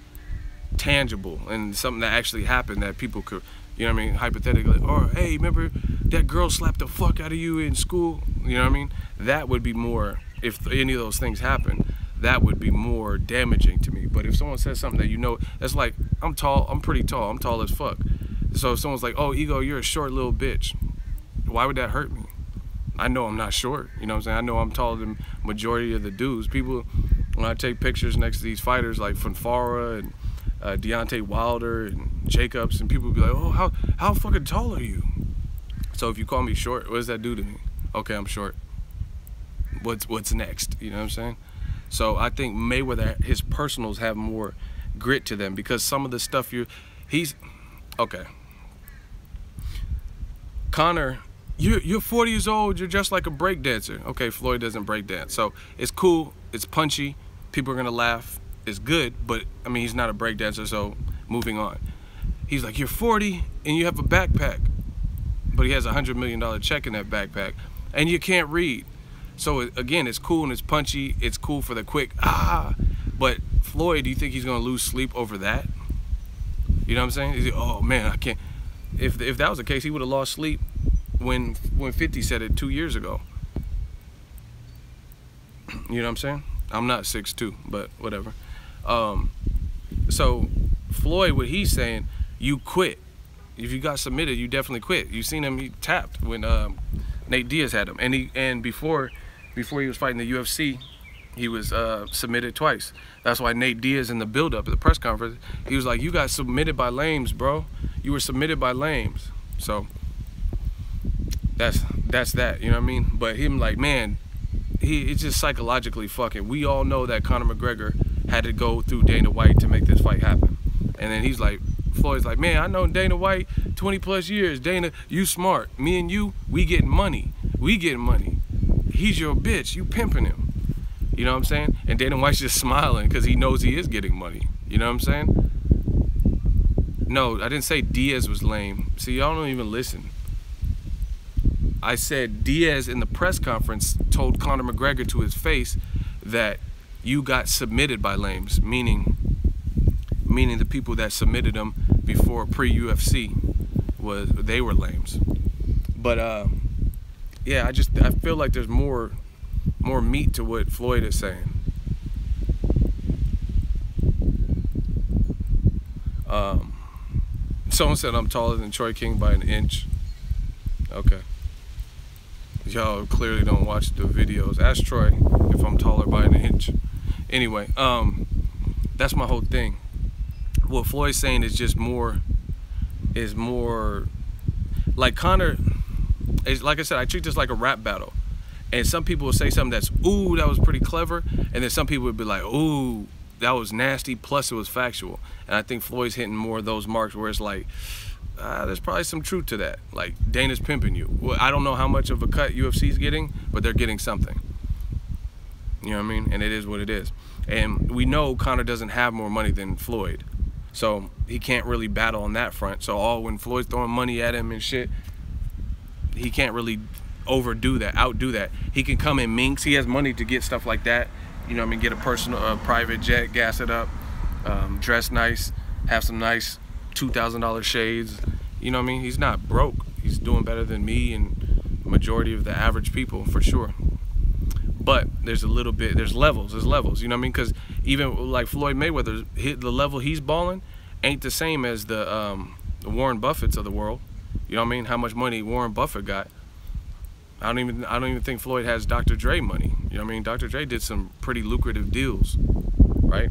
tangible and something that actually happened that people could, you know what I mean, hypothetically, or hey, remember that girl slapped the fuck out of you in school? You know what I mean? That would be more, if any of those things happen, that would be more damaging to me. But if someone says something that you know, that's like, I'm tall, I'm pretty tall, I'm tall as fuck. So if someone's like, oh, Ego, you're a short little bitch, why would that hurt me? I know I'm not short, you know what I'm saying? I know I'm taller than majority of the dudes. People, when I take pictures next to these fighters like Fonfara and Deontay Wilder and Jacobs, and people be like, oh, how fucking tall are you? So if you call me short, what does that do to me? Okay, I'm short. What's next? You know what I'm saying? So I think Mayweather, his personals have more grit to them, because some of the stuff okay. Conor, you're 40 years old, you're just like a break dancer. Okay, Floyd doesn't break dance. So it's cool, it's punchy, people are gonna laugh, it's good, but I mean, he's not a break dancer, so moving on. He's like, you're 40 and you have a backpack, but he has a $100 million check in that backpack, and you can't read. So again, it's cool and it's punchy, it's cool for the quick, but Floyd, do you think he's gonna lose sleep over that? You know what I'm saying? He's like, oh man, I can't. If that was the case, he would have lost sleep when 50 said it 2 years ago. You know what I'm saying? I'm not 6'2", but whatever. So Floyd, what he's saying, you quit. If you got submitted, you definitely quit. You seen him, he tapped when Nate Diaz had him, and before he was fighting the UFC, He was submitted twice. That's why Nate Diaz in the build-up at the press conference, he was like, "You got submitted by lames, bro. You were submitted by lames." So that's that. You know what I mean? But him like, man, it's just psychologically fucking. We all know that Conor McGregor had to go through Dana White to make this fight happen, and then he's like, Floyd's like, "Man, I know Dana White 20+ years. Dana, you smart. Me and you, we getting money. We getting money. He's your bitch. You pimping him." You know what I'm saying? And Dana White's just smiling because he knows he is getting money. You know what I'm saying? No, I didn't say Diaz was lame. See, y'all don't even listen. I said Diaz in the press conference told Conor McGregor to his face that you got submitted by lames, meaning the people that submitted him before pre-UFC they were lames. But yeah, I feel like there's more meat to what Floyd is saying. Someone said I'm taller than Troy King by an inch. Okay. Y'all clearly don't watch the videos. Ask Troy if I'm taller by an inch. Anyway, that's my whole thing. What Floyd's saying is just more like Conor is, like I said, I treat this like a rap battle. And some people will say something that's, ooh, that was pretty clever. And then some people would be like, ooh, that was nasty, plus it was factual. And I think Floyd's hitting more of those marks where it's like, there's probably some truth to that. Like, Dana's pimping you. Well, I don't know how much of a cut UFC's getting, but they're getting something. You know what I mean? And it is what it is. And we know Conor doesn't have more money than Floyd. So he can't really battle on that front. So when Floyd's throwing money at him and shit, he can't really outdo that. He can come in minks. He has money to get stuff like that. You know what I mean? Get a personal, private jet, gas it up, dress nice, have some nice $2,000 shades. You know what I mean? He's not broke. He's doing better than me and majority of the average people for sure. But there's levels. You know what I mean? Because even like Floyd Mayweather, the level he's balling ain't the same as the Warren Buffetts of the world. You know what I mean? How much money Warren Buffett got. I don't even think Floyd has Dr. Dre money. You know what I mean? Dr. Dre did some pretty lucrative deals, right?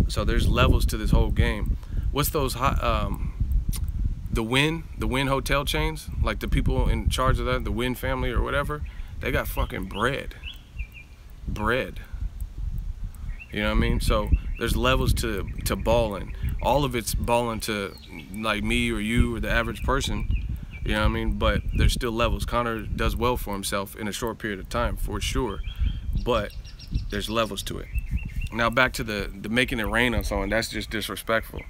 So there's levels to this whole game. What's those the Wynn hotel chains? Like the people in charge of that, the Wynn family or whatever, they got fucking bread. You know what I mean? So there's levels to balling. All of it's balling to like me or you or the average person. You know what I mean? But there's still levels. Conor does well for himself in a short period of time, for sure. But there's levels to it. Now back to the making it rain on someone. That's just disrespectful.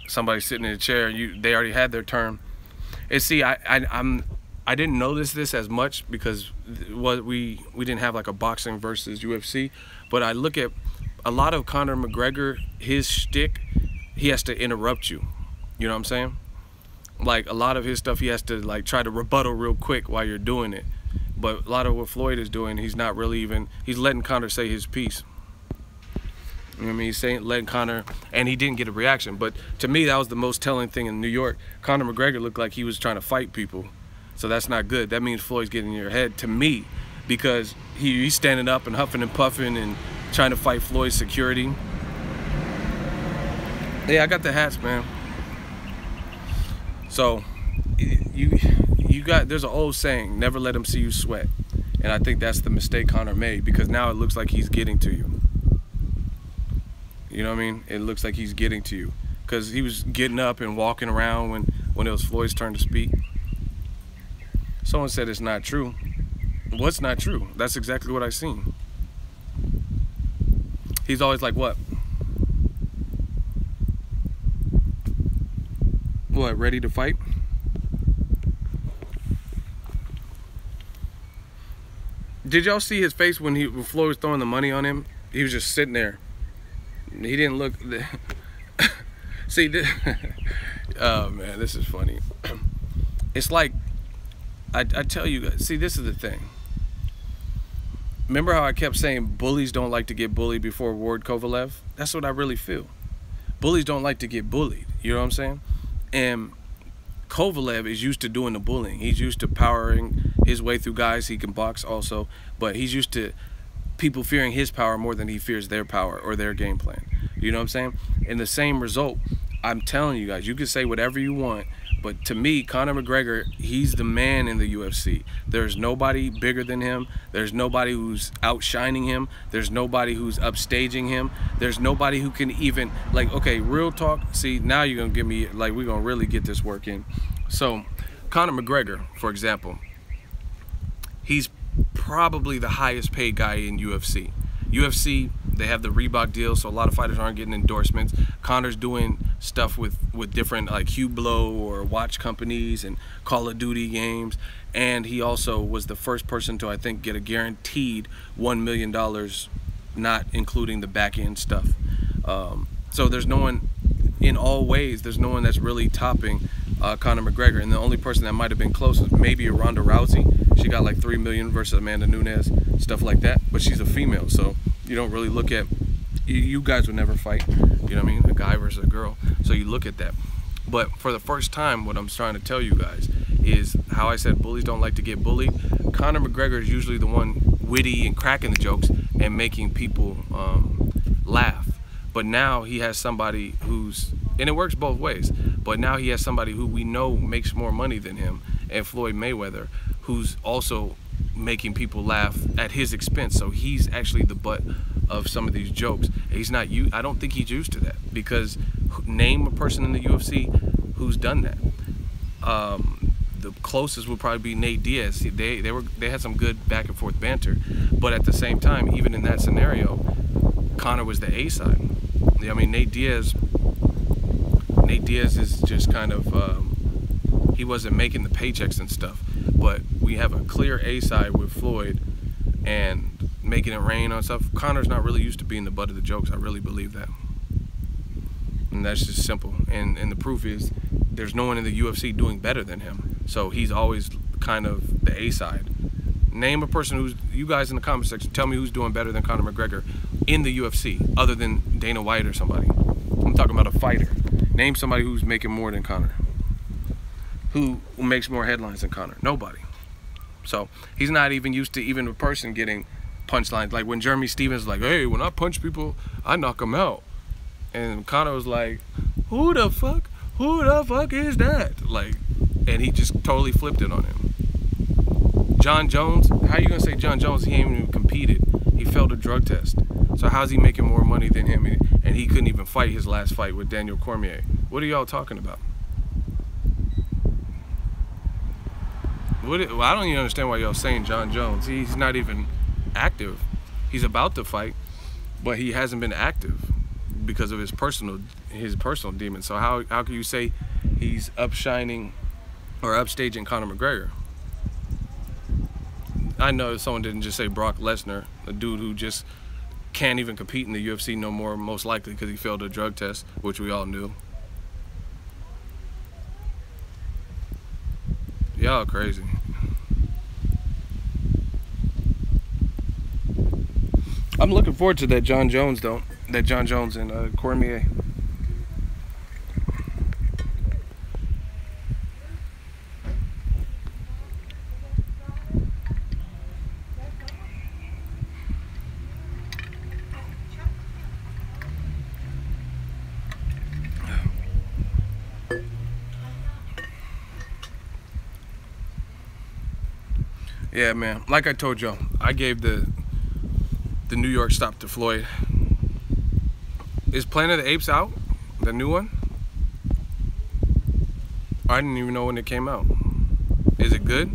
Somebody sitting in a chair, they already had their turn. And see, I didn't notice this as much because we didn't have like a boxing versus UFC. But I look at a lot of Conor McGregor, his shtick, he has to interrupt you. You know what I'm saying? Like a lot of his stuff, he has to like try to rebuttal real quick while you're doing it. But a lot of what Floyd is doing, he's not really he's letting Conor say his piece. You know what I mean? He's letting Conor, and he didn't get a reaction. But to me, that was the most telling thing in New York. Conor McGregor looked like he was trying to fight people. So that's not good. That means Floyd's getting in your head, to me, because he's standing up and huffing and puffing and trying to fight Floyd's security. Yeah, I got the hats, man. So there's an old saying, never let him see you sweat. And I think that's the mistake Conor made, because now it looks like he's getting to you. You know what I mean? It looks like he's getting to you. Because he was getting up and walking around when it was Floyd's turn to speak. Someone said it's not true. What's not true? That's exactly what I seen. He's always like, what? What, ready to fight? Did y'all see his face when Floyd was throwing the money on him? He was just sitting there. He didn't look. See, oh man, this is funny. It's like, I tell you guys, see, this is the thing. Remember how I kept saying bullies don't like to get bullied before Ward Kovalev? That's what I really feel. Bullies don't like to get bullied. You know what I'm saying? And Kovalev is used to doing the bullying. He's used to powering his way through guys. He can box also, but he's used to people fearing his power more than he fears their power or their game plan. You know what I'm saying? In the same result, I'm telling you guys, you can say whatever you want, but to me, Conor McGregor, he's the man in the UFC. There's nobody bigger than him. There's nobody who's outshining him. There's nobody who's upstaging him. There's nobody who can even, like, okay, real talk. See, now you're going to give me, like, we're going to really get this work in. So, Conor McGregor, for example, he's probably the highest paid guy in UFC. UFC, they have the Reebok deal, so a lot of fighters aren't getting endorsements. Conor's doing stuff with different, like, Hublot or watch companies and Call of Duty games. And he also was the first person to, I think, get a guaranteed $1 million, not including the back end stuff. So there's no one, in all ways, there's no one that's really topping Conor McGregor. And the only person that might have been close is maybe a Ronda Rousey. She got like 3 million versus Amanda Nunes, stuff like that. But she's a female, so you don't really look at, you guys would never fight, you know what I mean, a guy versus a girl. So you look at that. But for the first time, what I'm trying to tell you guys is how I said bullies don't like to get bullied. Conor McGregor is usually the one witty and cracking the jokes and making people laugh. But now he has somebody who's, and it works both ways, but now he has somebody who we know makes more money than him, and Floyd Mayweather, who's also making people laugh at his expense. So he's actually the butt of some of these jokes. He's not, I don't think he's used to that, because name a person in the UFC who's done that. The closest would probably be Nate Diaz. They had some good back and forth banter, but at the same time, even in that scenario, Conor was the A side. I mean, Nate Diaz is just kind of, he wasn't making the paychecks and stuff, but we have a clear A side with Floyd and making it rain on stuff. Conor's not really used to being the butt of the jokes. I really believe that. And that's just simple. And the proof is there's no one in the UFC doing better than him. So he's always kind of the A side. Name a person who's, you guys in the comment section, tell me who's doing better than Conor McGregor in the UFC, other than Dana White or somebody. I'm talking about a fighter. Name somebody who's making more than Conor. Who makes more headlines than Conor? Nobody. So he's not even used to even a person getting punchlines. Like when Jeremy Stevens was like, hey, when I punch people, I knock them out. And Conor was like, who the fuck is that? Like, and he just totally flipped it on him. John Jones, how you gonna say John Jones? He ain't even competed. He failed a drug test. So how's he making more money than him? And he couldn't even fight his last fight with Daniel Cormier. What are y'all talking about? Well, I don't even understand why y'all saying John Jones. He's not even active. He's about to fight, but he hasn't been active because of his personal demons. So how can you say he's upshining or upstaging Conor McGregor? I know someone didn't just say Brock Lesnar, a dude who just can't even compete in the UFC no more, most likely because he failed a drug test, which we all knew. Y'all crazy. I'm looking forward to that John Jones, though. That John Jones and Cormier. Yeah, man. Like I told y'all, I gave the New York stop to Floyd. Is Planet of the Apes out? The new one? I didn't even know when it came out. Is it good?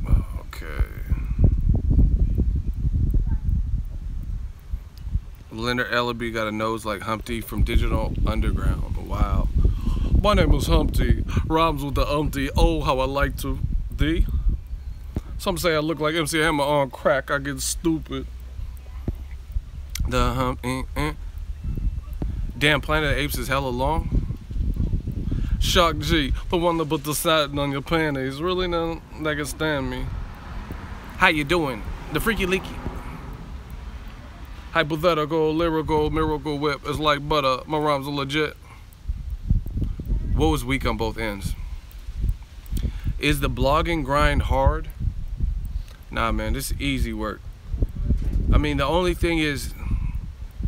Okay. Leonard Ellaby got a nose like Humpty from Digital Underground. Wow. My name is Humpty, rhymes with the umpty, oh how I like to thee. Some say I look like MC Hammer on crack, I get stupid. The Humpty, Damn, Planet of the Apes is hella long. Shock G, the one that put the satin on your panties, really none that can stand me. How you doing? The Freaky Leaky. Hypothetical, lyrical, miracle whip is like butter, my rhymes are legit. What was weak on both ends? Is the blogging grind hard? Nah, man, this is easy work. I mean, the only thing is,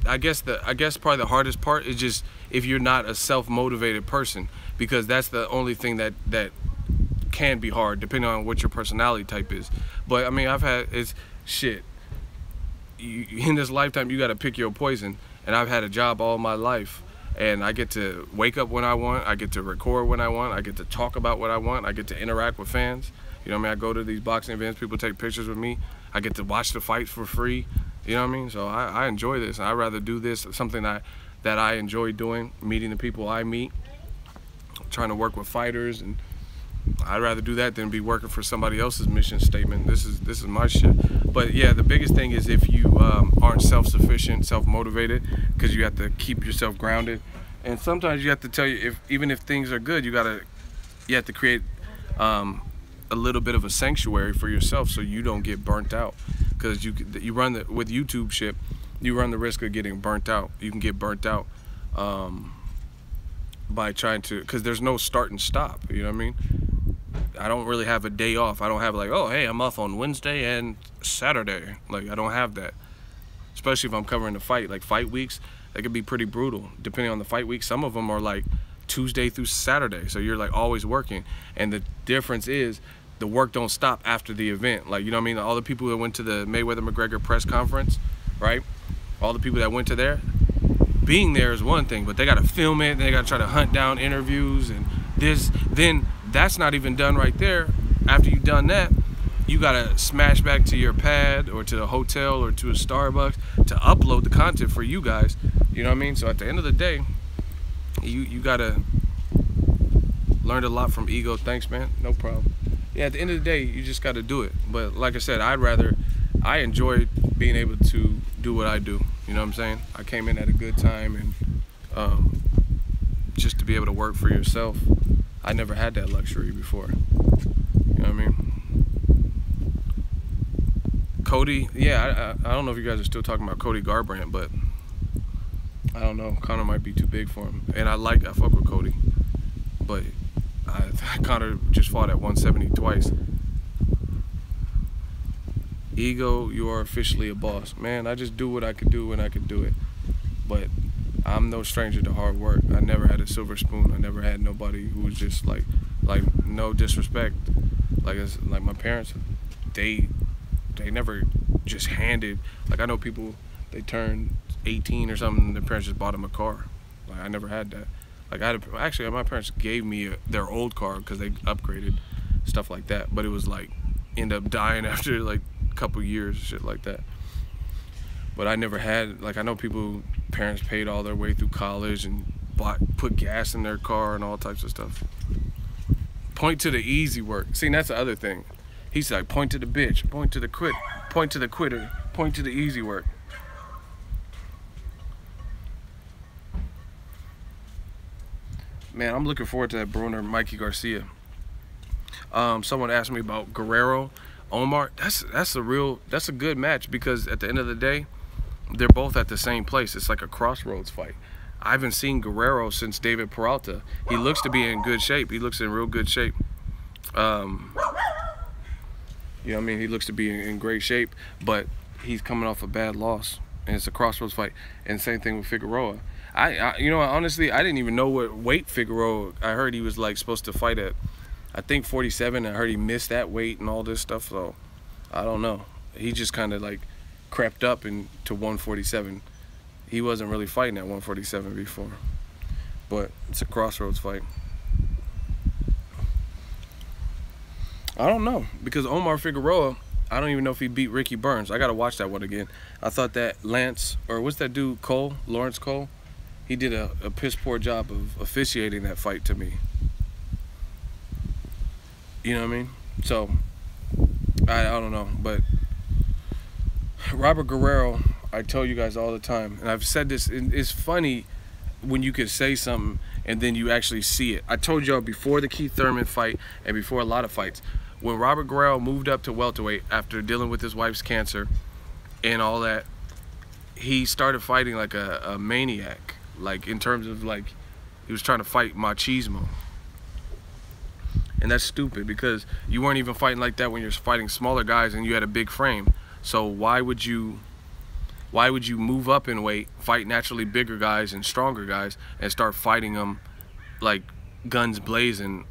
I guess probably the hardest part is just if you're not a self-motivated person, because that's the only thing that can be hard depending on what your personality type is. But I mean, it's shit. In this lifetime, you got to pick your poison, and I've had a job all my life, and I get to wake up when I want, I get to record when I want, I get to talk about what I want, I get to interact with fans. You know what I mean? I go to these boxing events, people take pictures with me, I get to watch the fights for free. You know what I mean? So I enjoy this. I'd rather do this, something that I enjoy doing, meeting the people I meet, trying to work with fighters, and I'd rather do that than be working for somebody else's mission statement. This is my shit. But yeah, the biggest thing is if you aren't self-sufficient, self-motivated, because you have to keep yourself grounded. And sometimes you have to tell you, even if things are good, you have to create a little bit of a sanctuary for yourself so you don't get burnt out. Because you run with YouTube shit, you run the risk of getting burnt out. You can get burnt out by trying to, because there's no start and stop. You know what I mean? I don't really have a day off. I don't have like, oh, hey, I'm off on Wednesday and Saturday. Like, I don't have that. Especially if I'm covering the fight. Like, fight weeks, they could be pretty brutal. Depending on the fight week, some of them are like Tuesday through Saturday. So you're like always working. And the difference is the work don't stop after the event. Like, you know what I mean? All the people that went to the Mayweather McGregor press conference, right? All the people that went to there, being there is one thing, but they got to film it, and they got to try to hunt down interviews and this. Then that's not even done right there. After you've done that, you got to smash back to your pad or to the hotel or to a Starbucks to upload the content for you guys. You know what I mean? So at the end of the day, you got to learn a lot from Ego. Thanks, man. No problem. Yeah, at the end of the day, you just got to do it. But like I said, I enjoy being able to do what I do. You know what I'm saying? I came in at a good time, and just to be able to work for yourself, I never had that luxury before. You know what I mean? Cody, yeah, I don't know if you guys are still talking about Cody Garbrandt, but I don't know. Conor might be too big for him. And I fuck with Cody, but Conor just fought at 170 twice. Ego, you are officially a boss. Man, I just do what I could do when I could do it. But I'm no stranger to hard work. I never had a silver spoon. I never had nobody who was just like no disrespect. Like my parents, they never just handed. Like, I know people, they turned 18 or something, and their parents just bought them a car. Like, I never had that. Like, actually, my parents gave me their old car because they upgraded, stuff like that. But it was like, end up dying after like a couple years, shit like that. But I never had, like, I know people, parents paid all their way through college and put gas in their car and all types of stuff. Point to the easy work. See, that's the other thing. He's like, point to the bitch, point to the point to the quitter, point to the easy work. Man, I'm looking forward to that Broner Mikey Garcia. Someone asked me about Guerrero, Omar. That's a good match, because at the end of the day, they're both at the same place. It's like a crossroads fight. I haven't seen Guerrero since David Peralta. He looks to be in good shape. He looks in real good shape. You know what I mean? He looks to be in great shape, but he's coming off a bad loss, and it's a crossroads fight. And same thing with Figueroa. You know, honestly, I didn't even know what weight Figueroa. I heard he was like supposed to fight at, I think 47. I heard he missed that weight and all this stuff. So I don't know. He just kind of like crept up into 147. He wasn't really fighting at 147 before. But it's a crossroads fight. I don't know, because Omar Figueroa, I don't even know if he beat Ricky Burns. I gotta watch that one again. I thought that Lance, or what's that dude, Cole, Lawrence Cole, he did a piss poor job of officiating that fight to me. You know what I mean? So I don't know, but Robert Guerrero, I tell you guys all the time, and I've said this, it's funny when you could say something and then you actually see it. I told y'all before the Keith Thurman fight and before a lot of fights, when Robert Guerrero moved up to welterweight after dealing with his wife's cancer and all that, he started fighting like a maniac, like in terms of like he was trying to fight machismo. And that's stupid because you weren't even fighting like that when you're fighting smaller guys and you had a big frame. So why would you move up in weight, fight naturally bigger guys and stronger guys, and start fighting them like guns blazing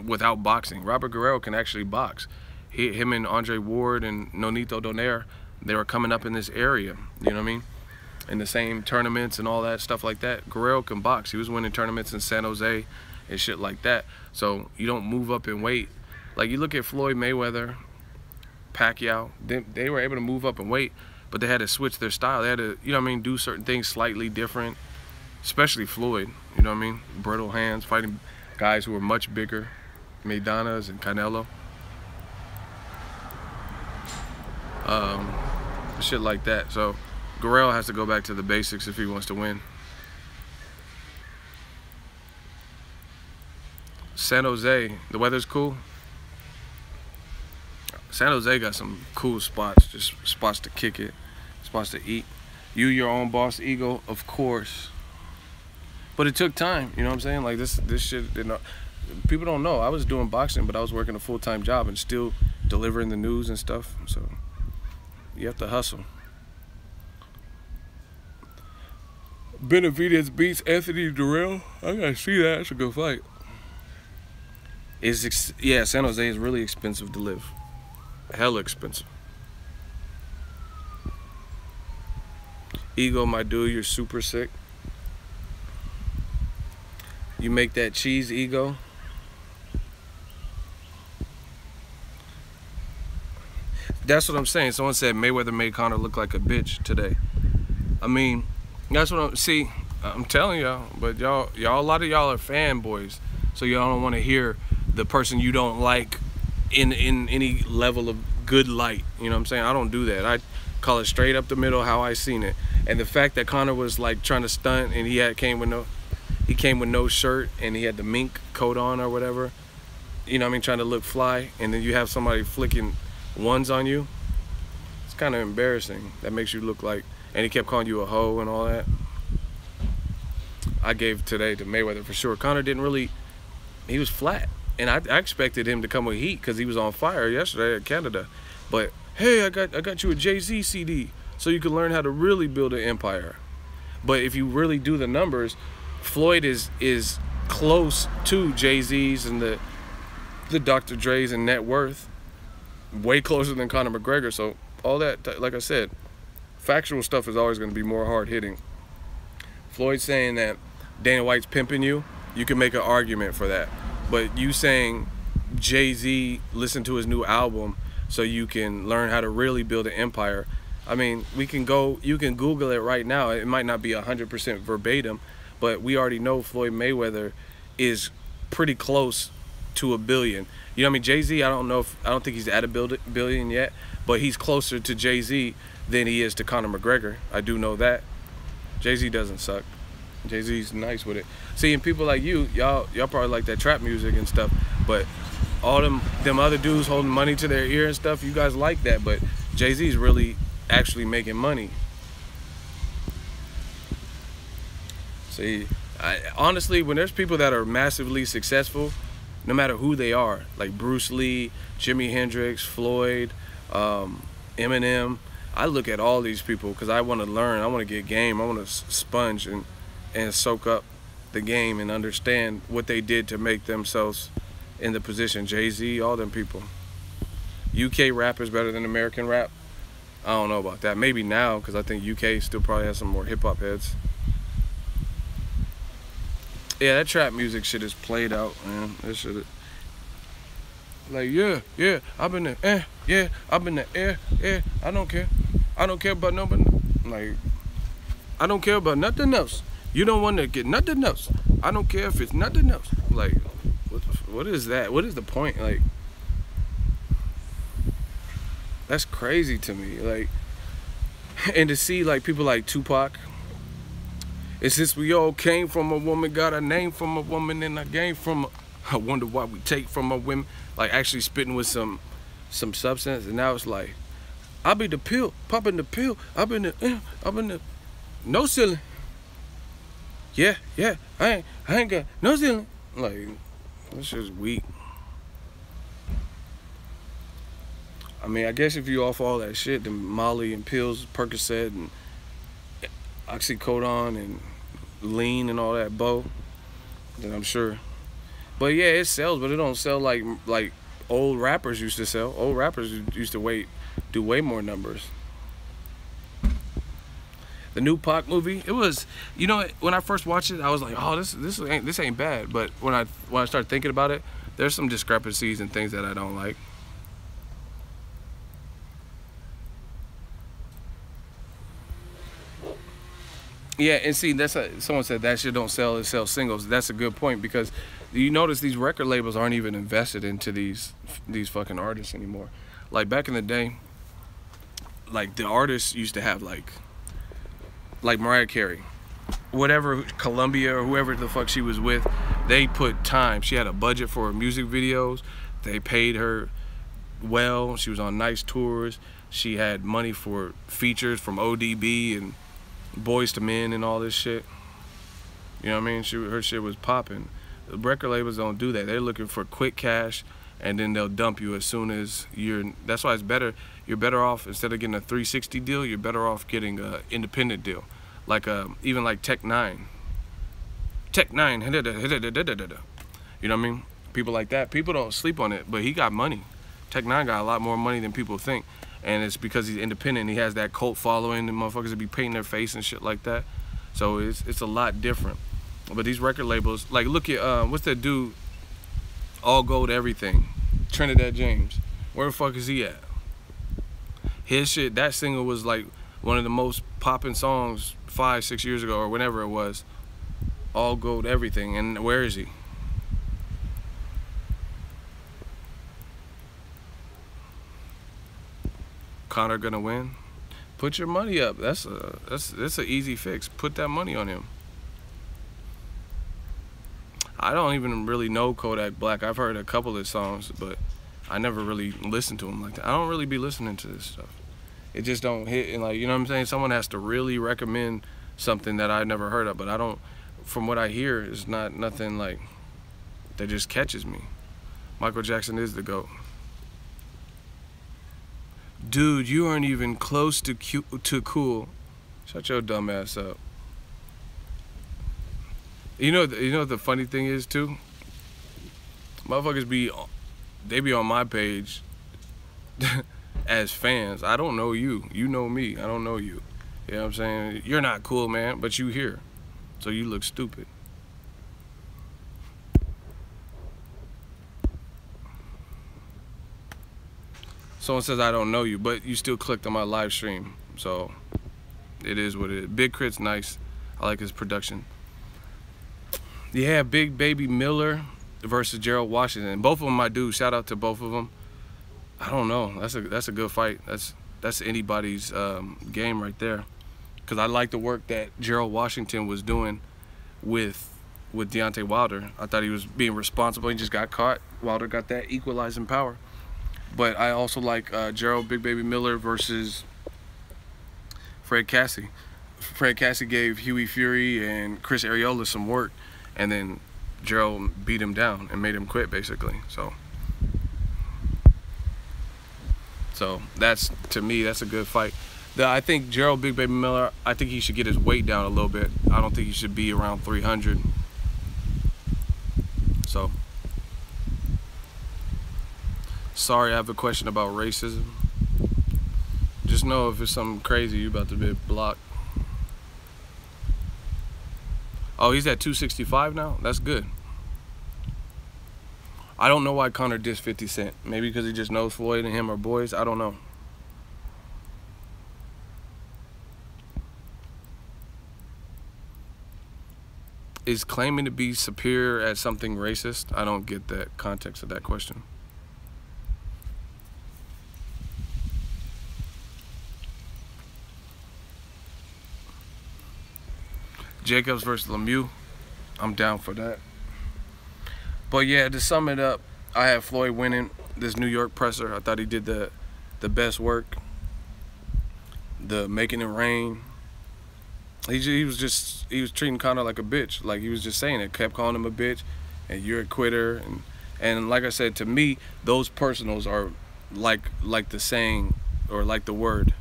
without boxing? Robert Guerrero can actually box. Him and Andre Ward and Nonito Donaire, they were coming up in this area, you know what I mean? In the same tournaments and all that stuff like that. Guerrero can box. He was winning tournaments in San Jose and shit like that. So you don't move up in weight. Like you look at Floyd Mayweather, Pacquiao, they were able to move up in weight, but they had to switch their style. They had to, you know what I mean, do certain things slightly different, especially Floyd, you know what I mean? Brittle hands, fighting guys who were much bigger, Maidanas and Canelo. Shit like that. So Guerrero has to go back to the basics if he wants to win. San Jose, the weather's cool. San Jose got some cool spots, just spots to kick it, spots to eat. You, your own boss, ego, of course. But it took time, you know what I'm saying? Like this shit didn't. People don't know. I was doing boxing, but I was working a full-time job and still delivering the news and stuff. So you have to hustle. Benavidez beats Anthony Durrell. I gotta see that. That's a good fight. Yeah, San Jose is really expensive to live. Hella expensive. Ego, my dude, you're super sick. You make that cheese, Ego. That's what I'm saying. Someone said Mayweather made Conor look like a bitch today. I mean, that's what I'm telling y'all, but y'all a lot of y'all are fanboys, so y'all don't want to hear the person you don't like in any level of good light. You know what I'm saying? I don't do that. I call it straight up the middle how I seen it. And the fact that Conor was like trying to stunt and he came with no shirt and he had the mink coat on or whatever, you know what I mean, trying to look fly, and then you have somebody flicking ones on you, it's kind of embarrassing. That makes you look like, and he kept calling you a hoe and all that. I gave today to Mayweather for sure. Conor didn't really, he was flat. And I expected him to come with heat because he was on fire yesterday at Canada. But hey, I got you a Jay-Z CD so you can learn how to really build an empire. But if you really do the numbers, Floyd is close to Jay-Z's and the Dr. Dre's and net worth, way closer than Conor McGregor. So all that, like I said, factual stuff is always going to be more hard-hitting. Floyd saying that Dana White's pimping you, you can make an argument for that. But you saying Jay-Z listened to his new album so you can learn how to really build an empire, I mean, you can Google it right now. It might not be 100% verbatim, but we already know Floyd Mayweather is pretty close to $1 billion. You know what I mean? Jay-Z, I don't think he's at $1 billion yet, but he's closer to Jay-Z than he is to Conor McGregor. I do know that. Jay-Z doesn't suck. Jay-Z's nice with it. See, and people like y'all probably like that trap music and stuff, but all them other dudes holding money to their ear and stuff, you guys like that, but Jay-Z's really actually making money. See, honestly, when there's people that are massively successful, no matter who they are, like Bruce Lee, Jimi Hendrix, Floyd, Eminem, I look at all these people because I want to learn, I want to get game, I want to sponge and soak up the game and understand what they did to make themselves in the position. Jay-Z, all them people. UK rap is better than American rap. I don't know about that. Maybe now, because I think UK still probably has some more hip-hop heads. Yeah, that trap music shit is played out, man. That shit, like, yeah, I've been there, yeah, I've been there, I don't care. I don't care about nobody. Like, I don't care about nothing else. You don't want to get nothing else. I don't care if it's nothing else. Like, what is that? What is the point? Like, that's crazy to me. Like, and to see like people like Tupac. It's just we all came from a woman, got a name from a woman, and I came from I wonder why we take from a women. Like actually spitting with some substance, and now it's like, I be the pill, popping the pill. I've been the no ceiling. Yeah, I ain't got no ceiling. Like, that's just weak. I mean, I guess if you off all that shit, then Molly and pills, Percocet and oxycodone and lean and all that bow, then I'm sure. But yeah, it sells, but it don't sell like old rappers used to sell. Old rappers used to do way more numbers. The new Pac movie, it was, you know, when I first watched it, I was like, oh, this ain't bad. But when I started thinking about it, there's some discrepancies and things that I don't like. Yeah, and see, someone said that shit don't sell, it sells singles. That's a good point, because you notice these record labels aren't even invested into these fucking artists anymore. Like back in the day, like the artists used to have like Mariah Carey, whatever, Columbia or whoever the fuck she was with, they put time. She had a budget for her music videos. They paid her well. She was on nice tours. She had money for features from ODB and Boys to Men and all this shit. You know what I mean? Her shit was popping. The record labels don't do that. They're looking for quick cash, and then they'll dump you as soon as that's why it's better. You're better off, instead of getting a 360 deal, you're better off getting an independent deal. Like even like Tech Nine. Tech Nine, you know what I mean? People like that. People don't sleep on it, but he got money. Tech Nine got a lot more money than people think. And it's because he's independent. He has that cult following, and motherfuckers will be painting their face and shit like that. So it's a lot different. But these record labels, like, look at what's that dude? All Gold Everything, Trinidad James. Where the fuck is he at? His shit, that single was like one of the most popping songs 5-6 years ago or whenever it was. All Gold Everything. And where is he? Conor gonna win? Put your money up. That's an easy fix. Put that money on him. I don't even really know Kodak Black. I've heard a couple of songs, but I never really listened to him like that. I don't really be listening to this stuff. It just don't hit, and like, you know what I'm saying? Someone has to really recommend something that I never heard of, but I don't, from what I hear, it's not nothing like that just catches me. Michael Jackson is the GOAT. Dude, you aren't even close to cool. Shut your dumb ass up. You know what the funny thing is too? Motherfuckers be on my page as fans. I don't know you. You know me. I don't know you. You know what I'm saying? You're not cool, man, but you here. So you look stupid. Someone says I don't know you, but you still clicked on my live stream. So it is what it is. Big Crit's nice. I like his production. Yeah, Big Baby Miller versus Gerald Washington. Both of them my dudes. Shout out to both of them. I don't know. That's a good fight. That's anybody's game right there. Because I like the work that Gerald Washington was doing with Deontay Wilder. I thought he was being responsible. He just got caught. Wilder got that equalizing power. But I also like Gerald Big Baby Miller versus Fred Cassie. Fred Cassie gave Huey Fury and Chris Arreola some work, and then Gerald beat him down and made him quit, basically. So that's, to me, that's a good fight. I think Gerald Big Baby Miller, I think he should get his weight down a little bit. I don't think he should be around 300. So, sorry, I have a question about racism. Just know if it's something crazy, you about to be blocked. Oh, he's at 265 now? That's good. I don't know why Conor dissed 50 Cent. Maybe because he just knows Floyd and him are boys. I don't know. Is claiming to be superior at something racist? I don't get that context of that question. Jacobs versus Lemieux. I'm down for that. But yeah, to sum it up, I had Floyd winning this New York presser. I thought he did the best work. The making it rain. He was treating Conor like a bitch. Like, he was just saying it, kept calling him a bitch, and you're a quitter. And like I said, to me, those personals are like the saying, or like the word,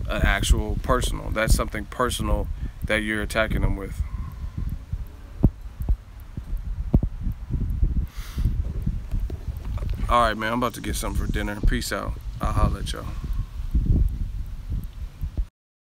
an actual personal. That's something personal that you're attacking them with. All right, man, I'm about to get something for dinner. Peace out. I'll holler at y'all.